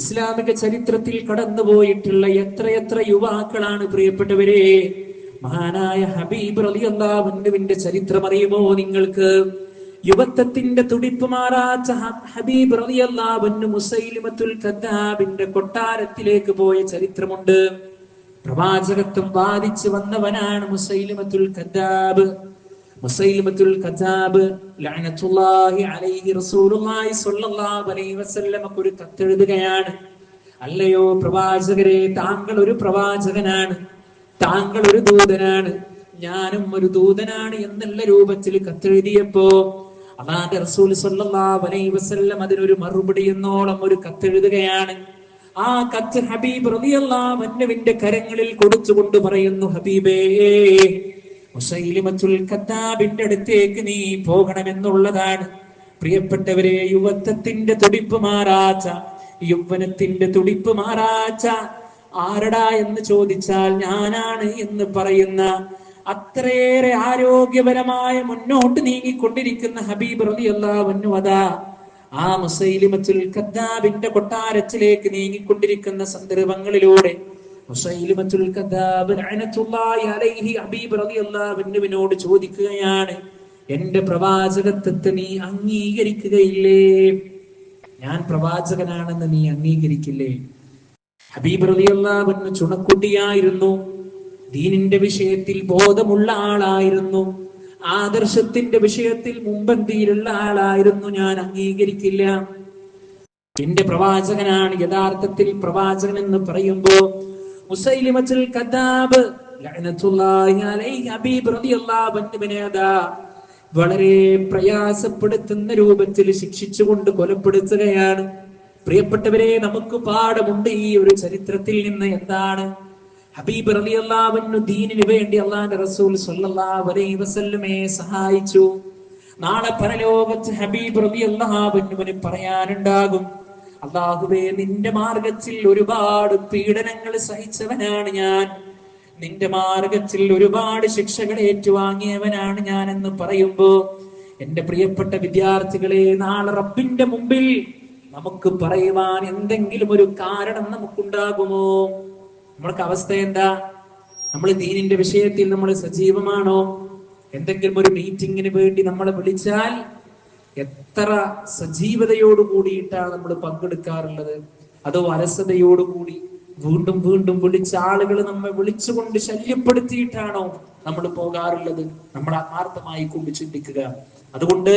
ഇസ്ലാമിക ചരിത്രത്തിൽ കടന്നുപോയിട്ടുള്ള എത്രയെത്ര യുവാക്കളാണ് പ്രിയപ്പെട്ടവരെ. മഹാനായ ഹബീബ് റളിയല്ലാഹു അൻഹുവിന്റെ ചരിത്രം അറിയുമോ നിങ്ങൾക്ക്? യുവത്വത്തിന്റെ തുടിപ്പ് മാറാത്ത ഹബീബ് റളിയല്ലാഹു അൻഹു മുസൈലിമത്തുൽ കദ്ദാബിന്റെ കൊട്ടാരത്തിലേക്ക് പോയ ചരിത്രമുണ്ട്. പ്രവാചകത്വം വാദിച്ചു വന്നവനാണ് മുസൈലിമത്തുൽ കദ്ദാബ്. മുസൈലിമത്തുൽ കദ്ദാബ് ലഅനത്തുല്ലാഹി അലൈഹി റസൂലുള്ളാഹി സ്വല്ലല്ലാഹു അലൈഹി വസല്ലമക്ക് ഒരു കത്തെഴുതുകയാണ്. അല്ലയോ പ്രവാചകരെ, താങ്കൾ ഒരു പ്രവാചകനാണ്, താങ്കൾ ഒരു ദൂതനാണ്, ഞാനും ഒരു ദൂതനാണ് എന്നുള്ള രൂപത്തിൽ കത്തെഴുതിയപ്പോ അല്ലാഹുവിന്റെ റസൂൽ സ്വല്ലല്ലാഹു അലൈഹി വസല്ലം അതിനൊരു മറുപടി എന്നോളം ഒരു കത്തെഴുതുകയാണ്. ആ കത്ത് ഹബീബ് റളിയല്ലാഹു അൻഹുവിന്റെ കരങ്ങളിൽ കൊടുത്തുകൊണ്ട് പറയുന്നു, ഹബീബേ, മുസൈലിമത്തുൽ കദ്ദാബിന്റെ അടുത്തേക്ക് നീ പോകണമെന്നുള്ളതാണ്. പ്രിയപ്പെട്ടവരെ, യുവത്വത്തിന്റെ തുടിപ്പ് മാറാച്ച, യൗവനത്തിന്റെ തുടിപ്പ് മാറാച്ച ആരടാ എന്ന് ചോദിച്ചാൽ ഞാനാണ് എന്ന് പറയുന്ന അത്രയേറെ ആരോഗ്യപരമായ മുന്നോട്ട് നീങ്ങിക്കൊണ്ടിരിക്കുന്ന ഹബീബ് റളിയല്ലാഹു അൻഹു അതാ ആ മുസൈലിമത്തുൽ കദ്ദാബിന്റെ കൊട്ടാരത്തിലേക്ക് നീങ്ങിക്കൊണ്ടിരിക്കുന്ന സന്ദർഭങ്ങളിലൂടെ മുസൈലിമത്തുൽ കദ്ദാബ് ലഅനത്തുല്ലാഹി അലൈഹി ഹബീബ് റളിയല്ലാഹു അൻഹുവിനോട് ചോദിക്കുകയാണ്, എന്റെ പ്രവാചകത്വത്തെ നീ അംഗീകരിക്കുകയില്ലേ? ഞാൻ പ്രവാചകനാണെന്ന് നീ അംഗീകരിക്കില്ലേ? ഹബീബ് റളിയല്ലാഹു അൻഹു ചുണക്കുട്ടിയായിരുന്നു, ദീനിന്റെ വിഷയത്തിൽ ബോധമുള്ള ആളായിരുന്നു, ആദർശത്തിന്റെ വിഷയത്തിൽ മുമ്പന്തിയിലുള്ള ആളായിരുന്നു. ഞാൻ അംഗീകരിക്കില്ല. എന്റെ പ്രവാചകനാണ് യഥാർത്ഥത്തിൽ പ്രവാചകൻ എന്ന് പറയുമ്പോ മുസൈലിമത്തുൽ കദ്ദാബ് ലഅനത്തുല്ലാഹി അലൈഹി ഹബീബ് റളിയല്ലാഹു അൻഹുവിനെ അതാ വളരെ പ്രയാസപ്പെടുത്തുന്ന രൂപത്തിൽ ശിക്ഷിച്ചുകൊണ്ട് കൊലപ്പെടുത്തുകയാണ്. പ്രിയപ്പെട്ടവരെ, നമുക്ക് പാഠമുണ്ട് ഈ ഒരു ചരിത്രത്തിൽ നിന്ന്. എന്താണ്? ഹബീബ് റളിയല്ലാഹു അൻഹു ദീനിനു വേണ്ടി അല്ലാഹുവിന്റെ റസൂൽ സ്വല്ലല്ലാഹു അലൈഹി വസല്ലമയെ സഹായിച്ചു. നാളെ പരലോകത്ത് ഹബീബ് റളിയല്ലാഹു അൻഹുവിന് പറയാനുണ്ടാകും, അല്ലാഹുവേ, നിന്റെ മാർഗത്തിൽ ഒരുപാട് പീഡനങ്ങൾ സഹിച്ചവനാണ് ഞാൻ, നിന്റെ മാർഗത്തിൽ ഒരുപാട് ശിക്ഷകൾ ഏറ്റുവാങ്ങിയവനാണ് ഞാൻ എന്ന് പറയുമ്പോ എന്റെ പ്രിയപ്പെട്ട വിദ്യാർത്ഥികളെ, നാളെ റബ്ബിന്റെ മുമ്പിൽ നമുക്ക് പറയുവാൻ എന്തെങ്കിലും ഒരു കാരണം നമുക്കുണ്ടാകുമോ? നമ്മൾക്ക് അവസ്ഥ എന്താ? നമ്മൾ ദീനിന്റെ വിഷയത്തിൽ നമ്മൾ സജീവമാണോ? എന്തെങ്കിലും ഒരു മീറ്റിങ്ങിന് വേണ്ടി നമ്മളെ വിളിച്ചാൽ എത്ര സജീവതയോട് കൂടിയിട്ടാണ് നമ്മൾ പങ്കെടുക്കാറുള്ളത്? അതോ അലസതയോടുകൂടി വീണ്ടും വീണ്ടും വിളിച്ച ആളുകൾ നമ്മെ വിളിച്ചുകൊണ്ട് ശല്യപ്പെടുത്തിയിട്ടാണോ നമ്മൾ പോകാറുള്ളത്? നമ്മൾ ആത്മാർത്ഥമായി കൊണ്ട് ചിന്തിക്കുക. അതുകൊണ്ട്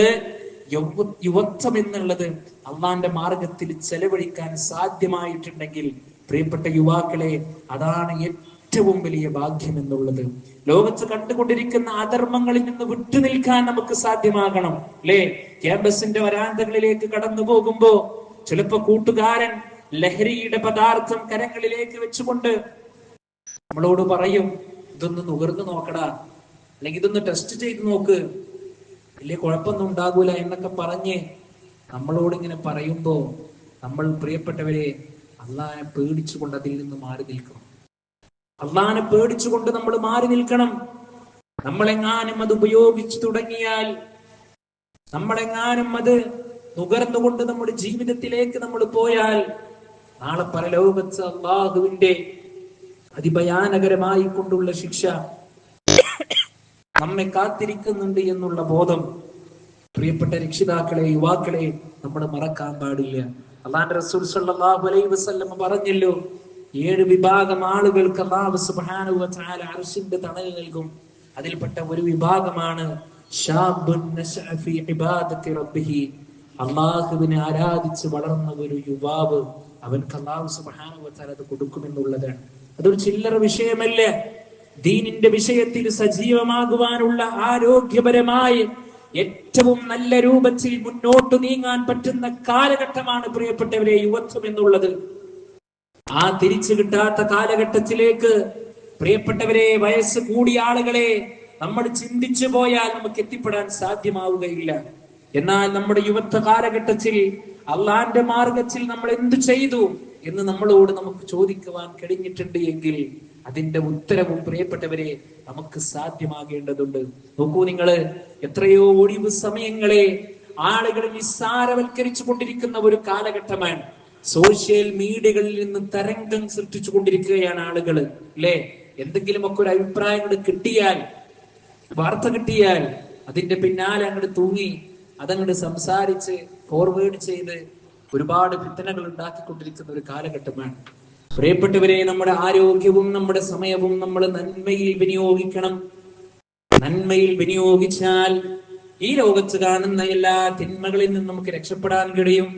യുവത്വം എന്നുള്ളത് അള്ളാന്റെ മാർഗത്തിൽ ചെലവഴിക്കാൻ സാധ്യമായിട്ടുണ്ടെങ്കിൽ പ്രിയപ്പെട്ട യുവാക്കളെ, അതാണ് ഏറ്റവും വലിയ ഭാഗ്യം എന്നുള്ളത്. ലോകത്ത് കണ്ടുകൊണ്ടിരിക്കുന്ന അധർമ്മങ്ങളിൽ നിന്ന് വിട്ടുനിൽക്കാൻ നമുക്ക് സാധ്യമാകണം, അല്ലേ? ക്യാമ്പസിന്റെ വരാന്തകളിലേക്ക് കടന്നു പോകുമ്പോ ചിലപ്പോ കൂട്ടുകാരൻ ലഹരിയുടെ പദാർത്ഥം കരങ്ങളിലേക്ക് വെച്ചുകൊണ്ട് നമ്മളോട് പറയും, ഇതൊന്ന് നുകർന്നു നോക്കടാ, അല്ലെങ്കിൽ ഇതൊന്ന് ടെസ്റ്റ് ചെയ്ത് നോക്ക്, വലിയ കുഴപ്പമൊന്നും ഉണ്ടാകൂല എന്നൊക്കെ പറഞ്ഞ് നമ്മളോട് ഇങ്ങനെ പറയുമ്പോ നമ്മൾ പ്രിയപ്പെട്ടവരെ അള്ളാഹനെ പേടിച്ചുകൊണ്ട് അതിൽ നിന്ന് മാറി നിൽക്കണം. അള്ളാഹനെ പേടിച്ചുകൊണ്ട് നമ്മൾ മാറി നിൽക്കണം. നമ്മളെങ്ങാനും അത് ഉപയോഗിച്ചു തുടങ്ങിയാൽ, നമ്മളെങ്ങാനും അത് നുകർന്നുകൊണ്ട് നമ്മുടെ ജീവിതത്തിലേക്ക് നമ്മൾ പോയാൽ നാളെ പരലോകത്ത് അള്ളാഹുവിന്റെ അതിഭയാനകരമായി കൊണ്ടുള്ള ശിക്ഷ നമ്മെ കാത്തിരിക്കുന്നുണ്ട് എന്നുള്ള ബോധം പ്രിയപ്പെട്ട രക്ഷിതാക്കളെ, യുവാക്കളെ, നമ്മൾ മറക്കാൻ പാടില്ല. അല്ലാഹുവിന്റെ റസൂൽ സ്വല്ലല്ലാഹു അലൈഹി വസല്ലം പറഞ്ഞല്ലോ, 7 വിഭാഗം ആളുകൾക്ക് അല്ലാഹു സുബ്ഹാനഹു വ തആല അർശിന്റെ തണൽ നൽകും. അതിൽപ്പെട്ട ഒരു വിഭാഗമാണ് ശാബുൻ നശഅ ഫീ ഇബാദത്തി റബ്ബിഹി, അല്ലാഹുവിനെ ആരാധിച്ച് വളർന്ന ഒരു യുവാവ്, അവൻക്ക് അല്ലാഹു സുബ്ഹാനഹു വ തആല അത് കൊടുക്കുമെന്നുള്ളതാണ്. അതൊരു ചില്ലറ വിഷയമല്ല. ദീനിന്റെ വിഷയത്തിൽ സജീവമാകുവാനുള്ള ആരോഗ്യപരമായി ഏറ്റവും നല്ല രൂപത്തിൽ മുന്നോട്ട് നീങ്ങാൻ പറ്റുന്ന കാലഘട്ടമാണ് പ്രിയപ്പെട്ടവരെ യുവത്വം എന്നുള്ളത്. ആ തിരിച്ചു കിട്ടാത്ത കാലഘട്ടത്തിലേക്ക് പ്രിയപ്പെട്ടവരെ, വയസ്സ് കൂടിയ ആളുകളെ നമ്മൾ ചിന്തിച്ചു പോയാൽ നമുക്ക് എത്തിപ്പെടാൻ സാധ്യമാവുകയില്ല. എന്നാൽ നമ്മുടെ യുവത്വ കാലഘട്ടത്തിൽ അള്ളാന്റെ മാർഗത്തിൽ നമ്മൾ എന്തു ചെയ്തു എന്ന് നമ്മളോട് നമുക്ക് ചോദിക്കുവാൻ കഴിഞ്ഞിട്ടുണ്ട് എങ്കിൽ അതിന്റെ ഉത്തരവും പ്രിയപ്പെട്ടവരെ നമുക്ക് സാധ്യമാകേണ്ടതുണ്ട്. നോക്കൂ, നിങ്ങള് എത്രയോ ഒഴിവ് സമയങ്ങളെ ആളുകൾ നിസ്സാരവൽക്കരിച്ചു കൊണ്ടിരിക്കുന്ന ഒരു കാലഘട്ടമാണ്. സോഷ്യൽ മീഡിയകളിൽ നിന്ന് തരംഗം സൃഷ്ടിച്ചു കൊണ്ടിരിക്കുകയാണ് ആളുകൾ, അല്ലെ? എന്തെങ്കിലുമൊക്കെ ഒരു അഭിപ്രായങ്ങൾ കിട്ടിയാൽ, വാർത്ത കിട്ടിയാൽ അതിന്റെ പിന്നാലെ അങ്ങോട്ട് തൂങ്ങി അതങ്ങോട്ട് സംസാരിച്ച് ഫോർവേഡ് ചെയ്ത് ഒരുപാട് ഫിത്തനകൾ ഉണ്ടാക്കിക്കൊണ്ടിരിക്കുന്ന ഒരു കാലഘട്ടമാണ്. പ്രിയപ്പെട്ടവരെ, നമ്മുടെ ആരോഗ്യവും നമ്മുടെ സമയവും നമ്മൾ നന്മയിൽ വിനിയോഗിക്കണം. നന്മയിൽ വിനിയോഗിച്ചാൽ ഈ ലോകത്ത് കാണുന്ന എല്ലാ തിന്മകളിൽ നിന്നും നമുക്ക് രക്ഷപ്പെടാൻ കഴിയും.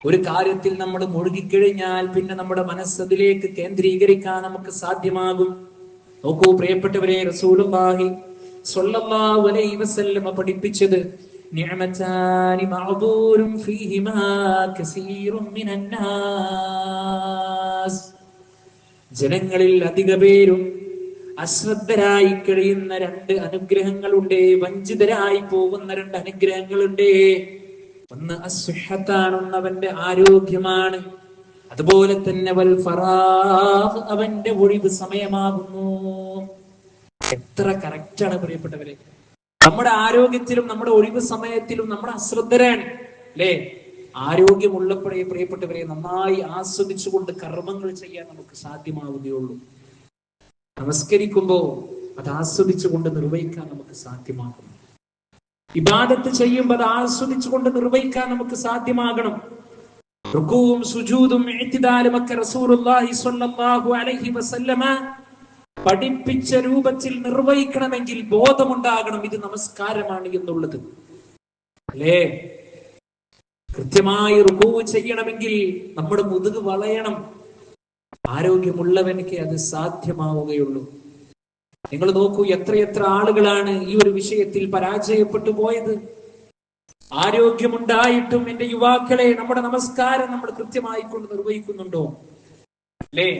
ഒരു കാര്യത്തിൽ നമ്മൾ മുഴുകിക്കഴിഞ്ഞാൽ പിന്നെ നമ്മുടെ മനസ്സതിലേക്ക് കേന്ദ്രീകരിക്കാൻ നമുക്ക് സാധ്യമാകും. നോക്കൂ പ്രിയപ്പെട്ടവരെ, റസൂലുള്ളാഹി സ്വല്ലല്ലാഹു അലൈഹി വസല്ലം പഠിപ്പിച്ചത് നിഅമതാനി മഅദൂറുൻ ഫീഹിമാ കസീറുൻ മിനന്നാസ്, ജനങ്ങളിൽ അധിക പേരും അശ്രദ്ധരായി കഴിയുന്ന രണ്ട് അനുഗ്രഹങ്ങളുണ്ട്, വഞ്ചിതരായി പോകുന്ന രണ്ട് അനുഗ്രഹങ്ങളുണ്ട്. ഒന്ന് അസ്സുഹത്താണ്, അവന്റെ ആരോഗ്യമാണ്. അതുപോലെ തന്നെ വൽ ഫറാഹ്, അവന്റെ ഒഴിവ് സമയമാകുന്നു. എത്ര കറക്റ്റാണ് പ്രിയപ്പെട്ടവരെ. നമ്മുടെ ആരോഗ്യത്തിലും നമ്മുടെ ഒഴിവ് സമയത്തിലും നമ്മുടെ അശ്രദ്ധരാണ്, അല്ലേ? ആരോഗ്യമുള്ളപ്പോഴേ പ്രിയപ്പെട്ടവരെ നന്നായി ആസ്വദിച്ചുകൊണ്ട് കർമ്മങ്ങൾ ചെയ്യാൻ നമുക്ക് സാധ്യമാവുകയുള്ളൂ. നമസ്കരിക്കുമ്പോ അത് ആസ്വദിച്ചുകൊണ്ട് നിർവഹിക്കാൻ നമുക്ക് സാധ്യമാകണം. ഇബാദത്ത് ചെയ്യുമ്പോൾ അത് ആസ്വദിച്ചുകൊണ്ട് നിർവഹിക്കാൻ നമുക്ക് സാധ്യമാകണം. റുകൂഉം സുജൂദും ഇഅ്തിദാലും ഒക്കെ റസൂലുള്ളാഹി സ്വല്ലല്ലാഹു അലൈഹി വസല്ലമ പഠിപ്പിച്ച രൂപത്തിൽ നിർവഹിക്കണമെങ്കിൽ ബോധമുണ്ടാകണം ഇത് നമസ്കാരമാണ് എന്നുള്ളത്, അല്ലേ? കൃത്യമായി റുകൂഉ ചെയ്യണമെങ്കിൽ നമ്മുടെ മുതുക് വളയണം. ആരോഗ്യമുള്ളവനക്ക് അത് സാധ്യമാവുകയുള്ളൂ. നിങ്ങൾ നോക്കൂ, എത്രയെത്ര ആളുകളാണ് ഈ ഒരു വിഷയത്തിൽ പരാജയപ്പെട്ടു പോയത്. ആരോഗ്യമുണ്ടായിട്ടും എന്റെ യുവാക്കളെ, നമ്മുടെ നമസ്കാരം നമ്മൾ കൃത്യമായി കൊണ്ട് നിർവഹിക്കുന്നുണ്ടോ, അല്ലേ?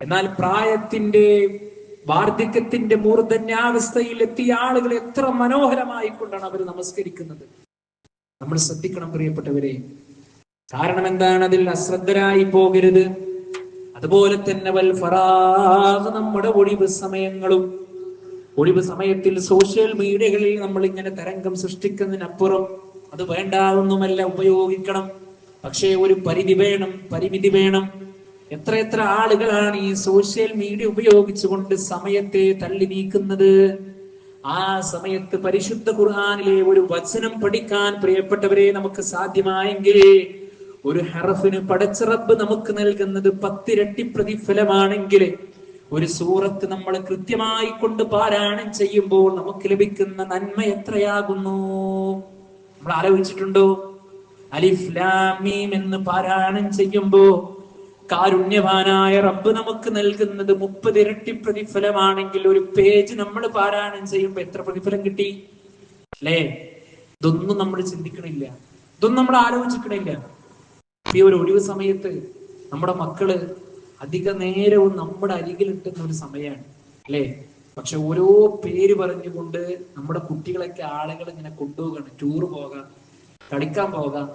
എന്നാൽ പ്രായത്തിന്റെ വാർദ്ധക്യത്തിന്റെ മൂർധന്യാവസ്ഥയിൽ എത്തിയ ആളുകൾ എത്ര മനോഹരമായിക്കൊണ്ടാണ് അവർ നമസ്കരിക്കുന്നത്. നമ്മൾ ശ്രദ്ധിക്കണം പ്രിയപ്പെട്ടവരെ. കാരണം എന്താണ്? അതിൽ അശ്രദ്ധരായി പോകരുത്. അതുപോലെ തന്നെ വൽ ഫറാഹ്, നമ്മുടെ ഒഴിവ് സമയങ്ങളും. ഒഴിവ് സമയത്തിൽ സോഷ്യൽ മീഡിയകളിൽ നമ്മൾ ഇങ്ങനെ തരംഗം സൃഷ്ടിക്കുന്നതിനപ്പുറം അത് വേണ്ടാതൊന്നുമല്ല, ഉപയോഗിക്കണം. പക്ഷേ ഒരു പരിധി വേണം, പരിമിതി വേണം. എത്ര ആളുകളാണ് ഈ സോഷ്യൽ മീഡിയ ഉപയോഗിച്ചുകൊണ്ട് സമയത്തെ തള്ളി നീക്കുന്നത്. ആ സമയത്ത് പരിശുദ്ധ ഖുർആനിലെ ഒരു വചനം പഠിക്കാൻ പ്രിയപ്പെട്ടവരെ നമുക്ക് സാധ്യമായെങ്കിൽ ഒരു ഹർഫിന് പടച്ച റബ്ബ് നമുക്ക് നൽകുന്നത് 10 ഇരട്ടി പ്രതിഫലമാണെങ്കിൽ ഒരു സൂറത്ത് നമ്മൾ കൃത്യമായി കൊണ്ട് പാരായണം ചെയ്യുമ്പോൾ നമുക്ക് ലഭിക്കുന്ന നന്മ എത്രയാകുന്നു നമ്മൾ ആലോചിച്ചിട്ടുണ്ടോ? അലിഫ് ലാം മീം എന്ന് പാരായണം ചെയ്യുമ്പോ കാരുണ്യവാനായ റബ്ബ് നമുക്ക് നൽകുന്നത് 30 ഇരട്ടി പ്രതിഫലമാണെങ്കിൽ ഒരു പേജ് നമ്മൾ പാരായണം ചെയ്യുമ്പോൾ എത്ര പ്രതിഫലം കിട്ടി, അല്ലേ? ഇതൊന്നും നമ്മൾ ചിന്തിക്കണില്ല, ഇതൊന്നും നമ്മൾ ആലോചിക്കണില്ല. ഈ ഒരു ഒഴിവ് സമയത്ത് നമ്മുടെ മക്കള് അധിക നേരവും നമ്മുടെ അരികിലിട്ടുന്ന ഒരു സമയമാണ്, അല്ലേ? പക്ഷെ ഓരോ പേര് പറഞ്ഞുകൊണ്ട് നമ്മുടെ കുട്ടികളൊക്കെ ആളുകൾ ഇങ്ങനെ കൊണ്ടുപോകണം. ടൂർ പോകാം, കളിക്കാൻ പോകാം,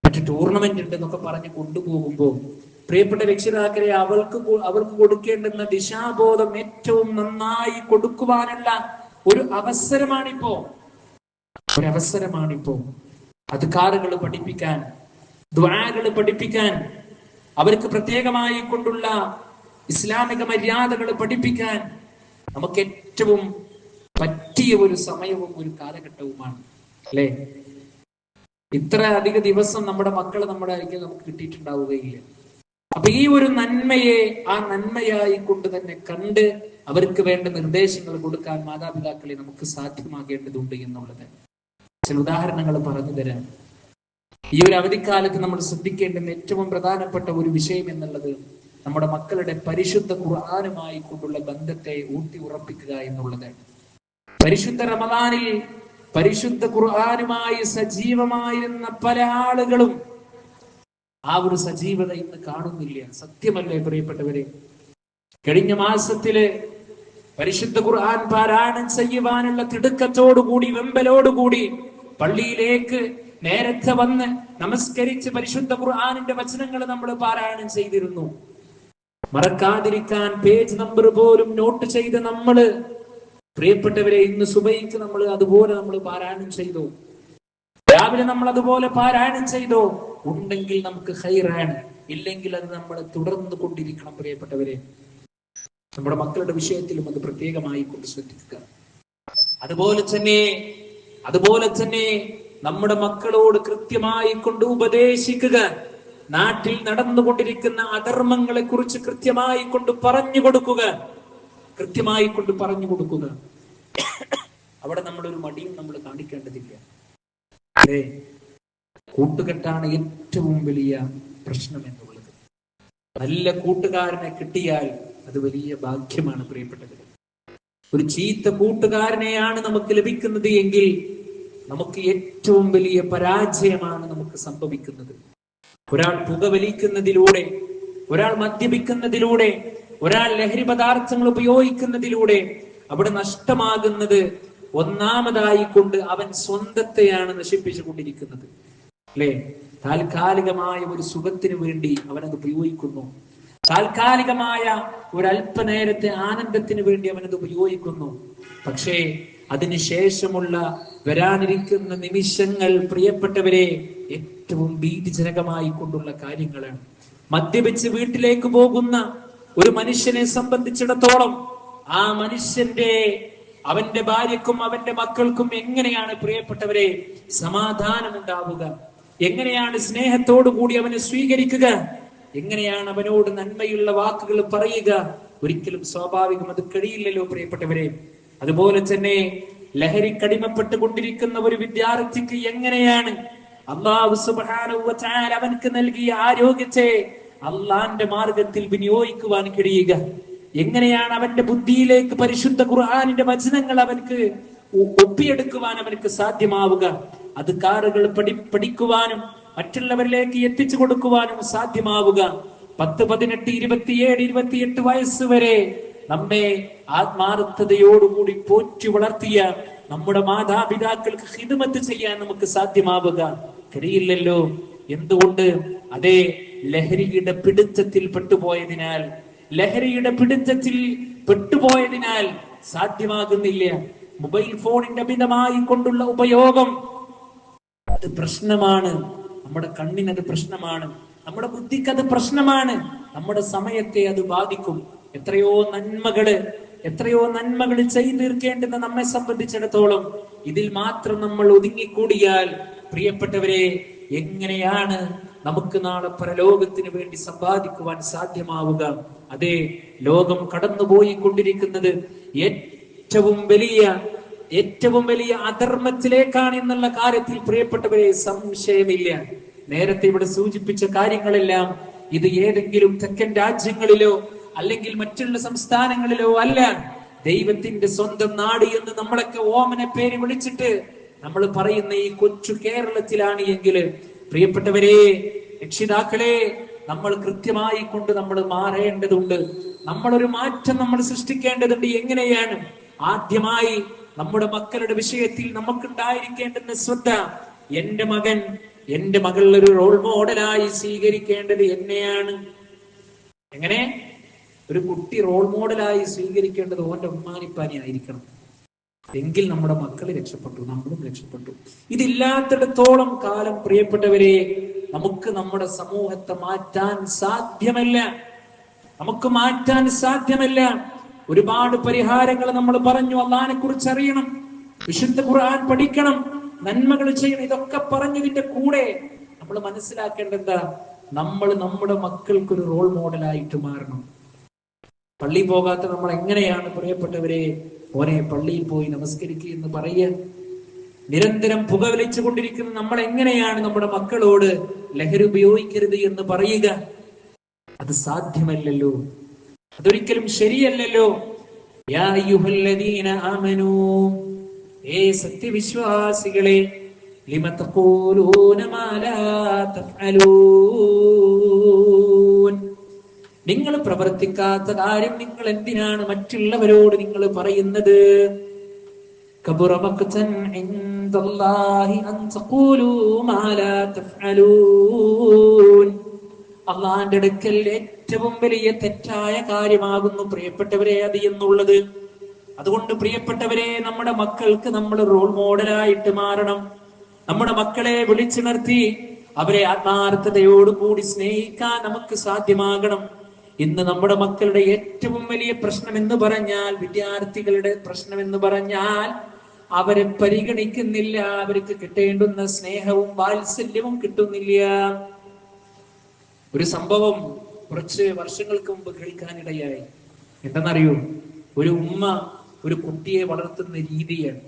മറ്റു ടൂർണമെന്റ് ഉണ്ട് എന്നൊക്കെ പറഞ്ഞ് കൊണ്ടുപോകുമ്പോ പ്രിയപ്പെട്ട രക്ഷിതാക്കളെ, അവർക്ക് കൊടുക്കേണ്ടുന്ന ദിശാബോധം ഏറ്റവും നന്നായി കൊടുക്കുവാനുള്ള ഒരു അവസരമാണിപ്പോ. അദ്കാറുകൾ പഠിപ്പിക്കാൻ, ദുആകൾ പഠിപ്പിക്കാൻ, അവർക്ക് പ്രത്യേകമായി കൊണ്ടുള്ള ഇസ്ലാമിക മര്യാദകൾ പഠിപ്പിക്കാൻ നമുക്ക് ഏറ്റവും പറ്റിയ ഒരു സമയവും ഒരു കാലഘട്ടവുമാണ്, അല്ലേ? ഇത്ര അധിക ദിവസം നമ്മുടെ മക്കള് നമ്മുടെ അരികിൽ നമുക്ക് കിട്ടിയിട്ടുണ്ടാവുകയില്ല. അപ്പൊ ഈ ഒരു നന്മയെ ആ നന്മയായി കൊണ്ട് തന്നെ കണ്ട് അവർക്ക് വേണ്ട നിർദ്ദേശങ്ങൾ കൊടുക്കാൻ മാതാപിതാക്കളെ നമുക്ക് സാധ്യമാകേണ്ടതുണ്ട് എന്നുള്ളത് ചില ഉദാഹരണങ്ങൾ പറഞ്ഞു തരാം. ഈ ഒരു അവധിക്കാലത്ത് നമ്മൾ ശ്രദ്ധിക്കേണ്ടുന്ന ഏറ്റവും പ്രധാനപ്പെട്ട ഒരു വിഷയം എന്നുള്ളത് നമ്മുടെ മക്കളുടെ പരിശുദ്ധ ഖുർആനുമായി കൊണ്ടുള്ള ബന്ധത്തെ ഊട്ടി ഉറപ്പിക്കുക എന്നുള്ളത്. പരിശുദ്ധ റമദാനിൽ പരിശുദ്ധ ഖുർആനുമായി സജീവമായിരുന്ന പല ആളുകളും ആ ഒരു സജീവത ഇന്ന് കാണുന്നില്ല. സത്യമല്ലേ പ്രിയപ്പെട്ടവരെ? കഴിഞ്ഞ മാസത്തില് പരിശുദ്ധ ഖുർആൻ പാരായണം ചെയ്യുവാനുള്ള തിടുക്കത്തോടുകൂടി വെമ്പലോടുകൂടി പള്ളിയിലേക്ക് നേരത്തെ വന്ന് നമസ്കരിച്ച് പരിശുദ്ധ ഖുർആനിന്റെ വചനങ്ങൾ നമ്മൾ പാരായണം ചെയ്തിരുന്നു. മറക്കാതിരിക്കാൻ പേജ് നമ്പർ പോലും നോട്ട് ചെയ്ത് നമ്മള് പ്രിയപ്പെട്ടവരെ ഇന്ന് സുബൈക്ക് നമ്മൾ അതുപോലെ നമ്മൾ പാരായണം ചെയ്തു. രാവിലെ നമ്മൾ അതുപോലെ പാരായണം ചെയ്തോ? ഉണ്ടെങ്കിൽ നമുക്ക് ഖൈറാണ്, ഇല്ലെങ്കിൽ അത് നമ്മൾ തുടർന്നു കൊണ്ടിരിക്കണം. പ്രിയപ്പെട്ടവരെ, നമ്മുടെ മക്കളുടെ വിഷയത്തിലും അത് പ്രത്യേകമായി കൊണ്ട് ശ്രദ്ധിക്കുക. അതുപോലെ തന്നെ നമ്മുടെ മക്കളോട് കൃത്യമായി കൊണ്ട് ഉപദേശിക്കുക. നാട്ടിൽ നടന്നുകൊണ്ടിരിക്കുന്ന അധർമ്മങ്ങളെ കുറിച്ച് കൃത്യമായി കൊണ്ട് പറഞ്ഞു കൊടുക്കുക. അവിടെ നമ്മളൊരു മടിയും നമ്മൾ കാണിക്കേണ്ടതില്ല. അല്ലേ? കൂട്ടുകെട്ടാണ് ഏറ്റവും വലിയ പ്രശ്നം എന്നുള്ളത്. നല്ല കൂട്ടുകാരനെ കിട്ടിയാൽ അത് വലിയ ഭാഗ്യമാണ് പ്രിയപ്പെട്ടവർ. ഒരു ചീത്ത കൂട്ടുകാരനെയാണ് നമുക്ക് ലഭിക്കുന്നത് എങ്കിൽ നമുക്ക് ഏറ്റവും വലിയ പരാജയമാണ് നമുക്ക് സംഭവിക്കുന്നത്. ഒരാൾ പുകവലിക്കുന്നതിലൂടെ, ഒരാൾ മദ്യപിക്കുന്നതിലൂടെ, ഒരാൾ ലഹരി പദാർത്ഥങ്ങൾ ഉപയോഗിക്കുന്നതിലൂടെ അവിടെ നഷ്ടമാകുന്നത് ഒന്നാമതായി കൊണ്ട് അവൻ സ്വന്തത്തെയാണ് നശിപ്പിച്ചു കൊണ്ടിരിക്കുന്നത്. അല്ലെ? താൽക്കാലികമായ ഒരു സുഖത്തിന് വേണ്ടി അവനത് ഉപയോഗിക്കുന്നു. താൽക്കാലികമായ ഒരു അല്പനേരത്തെ ആനന്ദത്തിന് വേണ്ടി അവനത് ഉപയോഗിക്കുന്നു. പക്ഷേ അതിനുശേഷമുള്ള വരാനിരിക്കുന്ന നിമിഷങ്ങൾ പ്രിയപ്പെട്ടവരെ ഏറ്റവും ഭീതിജനകമായി കൊണ്ടുള്ള കാര്യങ്ങളാണ്. മദ്യപിച്ച് വീട്ടിലേക്ക് പോകുന്ന ഒരു മനുഷ്യനെ സംബന്ധിച്ചിടത്തോളം ആ മനുഷ്യന്റെ അവന്റെ ഭാര്യക്കും അവന്റെ മക്കൾക്കും എങ്ങനെയാണ് പ്രിയപ്പെട്ടവരെ സമാധാനം ഉണ്ടാവുക? എങ്ങനെയാണ് സ്നേഹത്തോടു കൂടി അവനെ സ്വീകരിക്കുക? എങ്ങനെയാണ് അവനോട് നന്മയുള്ള വാക്കുകൾ പറയുക? ഒരിക്കലും സ്വാഭാവികം അത് കഴിയില്ലല്ലോ പ്രിയപ്പെട്ടവരെ. അതുപോലെ തന്നെ ലഹരിക്കടിമപ്പെട്ട് കൊണ്ടിരിക്കുന്ന ഒരു വിദ്യാർത്ഥിക്ക് എങ്ങനെയാണ് അല്ലാഹു സുബ്ഹാനഹു വ തആല അവൻക്ക് നൽകിയ ആരോഗ്യത്തെ അള്ളാന്റെ മാർഗത്തിൽ വിനിയോഗിക്കുവാൻ കഴിയുക? എങ്ങനെയാണ് അവന്റെ ബുദ്ധിയിലേക്ക് പരിശുദ്ധ ഖുർആനിന്റെ വചനങ്ങൾ അവൻക്ക് ഒപ്പിയെടുക്കുവാൻ അവനക്ക് സാധ്യമാവുക? അത് കാറുകൾ പഠിക്കുവാനും മറ്റുള്ളവരിലേക്ക് എത്തിച്ചു കൊടുക്കുവാനും സാധ്യമാവുക? 10, 18, 27, 28 വയസ്സ് വരെ നമ്മെ ആത്മാർത്ഥതയോടുകൂടി പോറ്റി വളർത്തിയ നമ്മുടെ മാതാപിതാക്കൾക്ക് ഖിദ്മത്ത് ചെയ്യാൻ നമുക്ക് സാധ്യമാവുക? കഴിയില്ലല്ലോ. എന്തുകൊണ്ട്? അതേ ലഹരിയുടെ പിടുത്തത്തിൽ പെട്ടുപോയതിനാൽ സാധ്യമാകുന്നില്ല. മൊബൈൽ ഫോണിന്റെ അമിതമായി കൊണ്ടുള്ള ഉപയോഗം അത് പ്രശ്നമാണ്. നമ്മുടെ കണ്ണിനത് പ്രശ്നമാണ്, നമ്മുടെ ബുദ്ധിക്ക് അത് പ്രശ്നമാണ്, നമ്മുടെ സമയത്തെ അത് ബാധിക്കും. എത്രയോ നന്മകള് ചെയ്തു തീർക്കേണ്ടുന്ന നമ്മെ സംബന്ധിച്ചിടത്തോളം ഇതിൽ മാത്രം നമ്മൾ ഒതുങ്ങിക്കൂടിയാൽ പ്രിയപ്പെട്ടവരെ എങ്ങനെയാണ് നമുക്ക് നാളെ പരലോകത്തിന് വേണ്ടി സമ്പാദിക്കുവാൻ സാധ്യമാവുക? അതേ, ലോകം കടന്നുപോയി കൊണ്ടിരിക്കുന്നത് ഏറ്റവും വലിയ അധർമ്മത്തിലേക്കാണ് എന്നുള്ള കാര്യത്തിൽ പ്രിയപ്പെട്ടവരെ സംശയമില്ല. നേരത്തെ ഇവിടെ സൂചിപ്പിച്ച കാര്യങ്ങളെല്ലാം ഇത് ഏതെങ്കിലും തെക്കൻ രാജ്യങ്ങളിലോ അല്ലെങ്കിൽ മറ്റുള്ള സംസ്ഥാനങ്ങളിലോ അല്ല. ദൈവത്തിന്റെ സ്വന്തം നാട് എന്ന് നമ്മളൊക്കെ ഓമന പേര് വിളിച്ചിട്ട് നമ്മൾ പറയുന്ന ഈ കൊച്ചു കേരളത്തിലാണ് എങ്കിൽ പ്രിയപ്പെട്ടവരെ, രക്ഷിതാക്കളെ, നമ്മൾ കൃത്യമായി കൊണ്ട് നമ്മൾ മാറേണ്ടതുണ്ട്. നമ്മളൊരു മാറ്റം നമ്മൾ സൃഷ്ടിക്കേണ്ടതുണ്ട്. എങ്ങനെയാണ്? ആദ്യമായി നമ്മുടെ മക്കളുടെ വിഷയത്തിൽ നമുക്കുണ്ടായിരിക്കേണ്ടുന്ന ശ്രദ്ധ, എന്റെ മകൾ ഒരു റോൾ മോഡലായി സ്വീകരിക്കേണ്ടത് എന്നെയാണ്. എങ്ങനെ? ഒരു കുട്ടി റോൾ മോഡലായി സ്വീകരിക്കേണ്ടത് ഓന്റെ ഉമ്മാനിപ്പാനി ആയിരിക്കണം. എങ്കിൽ നമ്മുടെ മക്കൾ രക്ഷപ്പെട്ടു, നമ്മളും രക്ഷപ്പെട്ടു. ഇതില്ലാത്തിടത്തോളം കാലം പ്രിയപ്പെട്ടവരെ നമുക്ക് നമ്മുടെ സമൂഹത്തെ മാറ്റാൻ സാധ്യമല്ല. ഒരുപാട് പരിഹാരങ്ങൾ നമ്മൾ പറഞ്ഞു. അള്ളാഹിനെ കുറിച്ച് അറിയണം, വിശുദ്ധ ഖുർആൻ പഠിക്കണം, നന്മകൾ ചെയ്യണം. ഇതൊക്കെ പറഞ്ഞതിന്റെ കൂടെ നമ്മൾ മനസ്സിലാക്കേണ്ടത് നമ്മൾ നമ്മുടെ മക്കൾക്കൊരു റോൾ മോഡലായിട്ട് മാറണം. പള്ളി പോകാത്ത നമ്മൾ എങ്ങനെയാണ് പ്രിയപ്പെട്ടവരെ ഓനെ പള്ളിയിൽ പോയി നമസ്കരിക്കുക എന്ന് പറയുക? നിരന്തരം പുകവലിച്ചു കൊണ്ടിരിക്കുന്ന നമ്മൾ എങ്ങനെയാണ് നമ്മുടെ മക്കളോട് ലഹരി ഉപയോഗിക്കരുത് എന്ന് പറയുക? അത് സാധ്യമല്ലല്ലോ, അതൊരിക്കലും ശരിയല്ലല്ലോ. യാ അയ്യുഹല്ലദീന ആമനൂ, ഏ സത്യവിശ്വാസികളെ, ലിമ തഖൂലൂന മാ ലാ തഫ്അലൂൻ, നിങ്ങൾ പ്രവർത്തിക്കാത്ത കാര്യം നിങ്ങൾ എന്തിനാണ് മറ്റുള്ളവരോട് നിങ്ങൾ പറയുന്നത്? കബുറ മഖ്തൻ ഇൻദല്ലാഹി അൻ തഖൂലൂ മാ ലാ തഫ്അലൂൻ, അല്ലാഹുവിന്റെ അടുക്കൽ ഏറ്റവും വലിയ തെറ്റായ കാര്യമാകുന്നു പ്രിയപ്പെട്ടവരെ അത് എന്നുള്ളത്. അതുകൊണ്ട് പ്രിയപ്പെട്ടവരെ, നമ്മുടെ മക്കൾക്ക് നമ്മൾ റോൾ മോഡലായിട്ട് മാറണം. നമ്മുടെ മക്കളെ വിളിച്ചുണർത്തി അവരെ ആത്മാർത്ഥതയോടുകൂടി സ്നേഹിക്കാൻ നമുക്ക് സാധ്യമാകണം. ഇന്ന് നമ്മുടെ മക്കളുടെ ഏറ്റവും വലിയ പ്രശ്നം എന്ന് പറഞ്ഞാൽ, വിദ്യാർത്ഥികളുടെ പ്രശ്നം എന്ന് പറഞ്ഞാൽ, അവരെ പരിഗണിക്കുന്നില്ല. അവർക്ക് കിട്ടേണ്ടുന്ന സ്നേഹവും വാത്സല്യവും കിട്ടുന്നില്ല. ഒരു സംഭവം കുറച്ച് വർഷങ്ങൾക്ക് മുമ്പ് കേൾക്കാനിടയായി. എന്താണെന്നറിയോ? ഒരു ഉമ്മ ഒരു കുട്ടിയെ വളർത്തുന്ന രീതിയാണ്.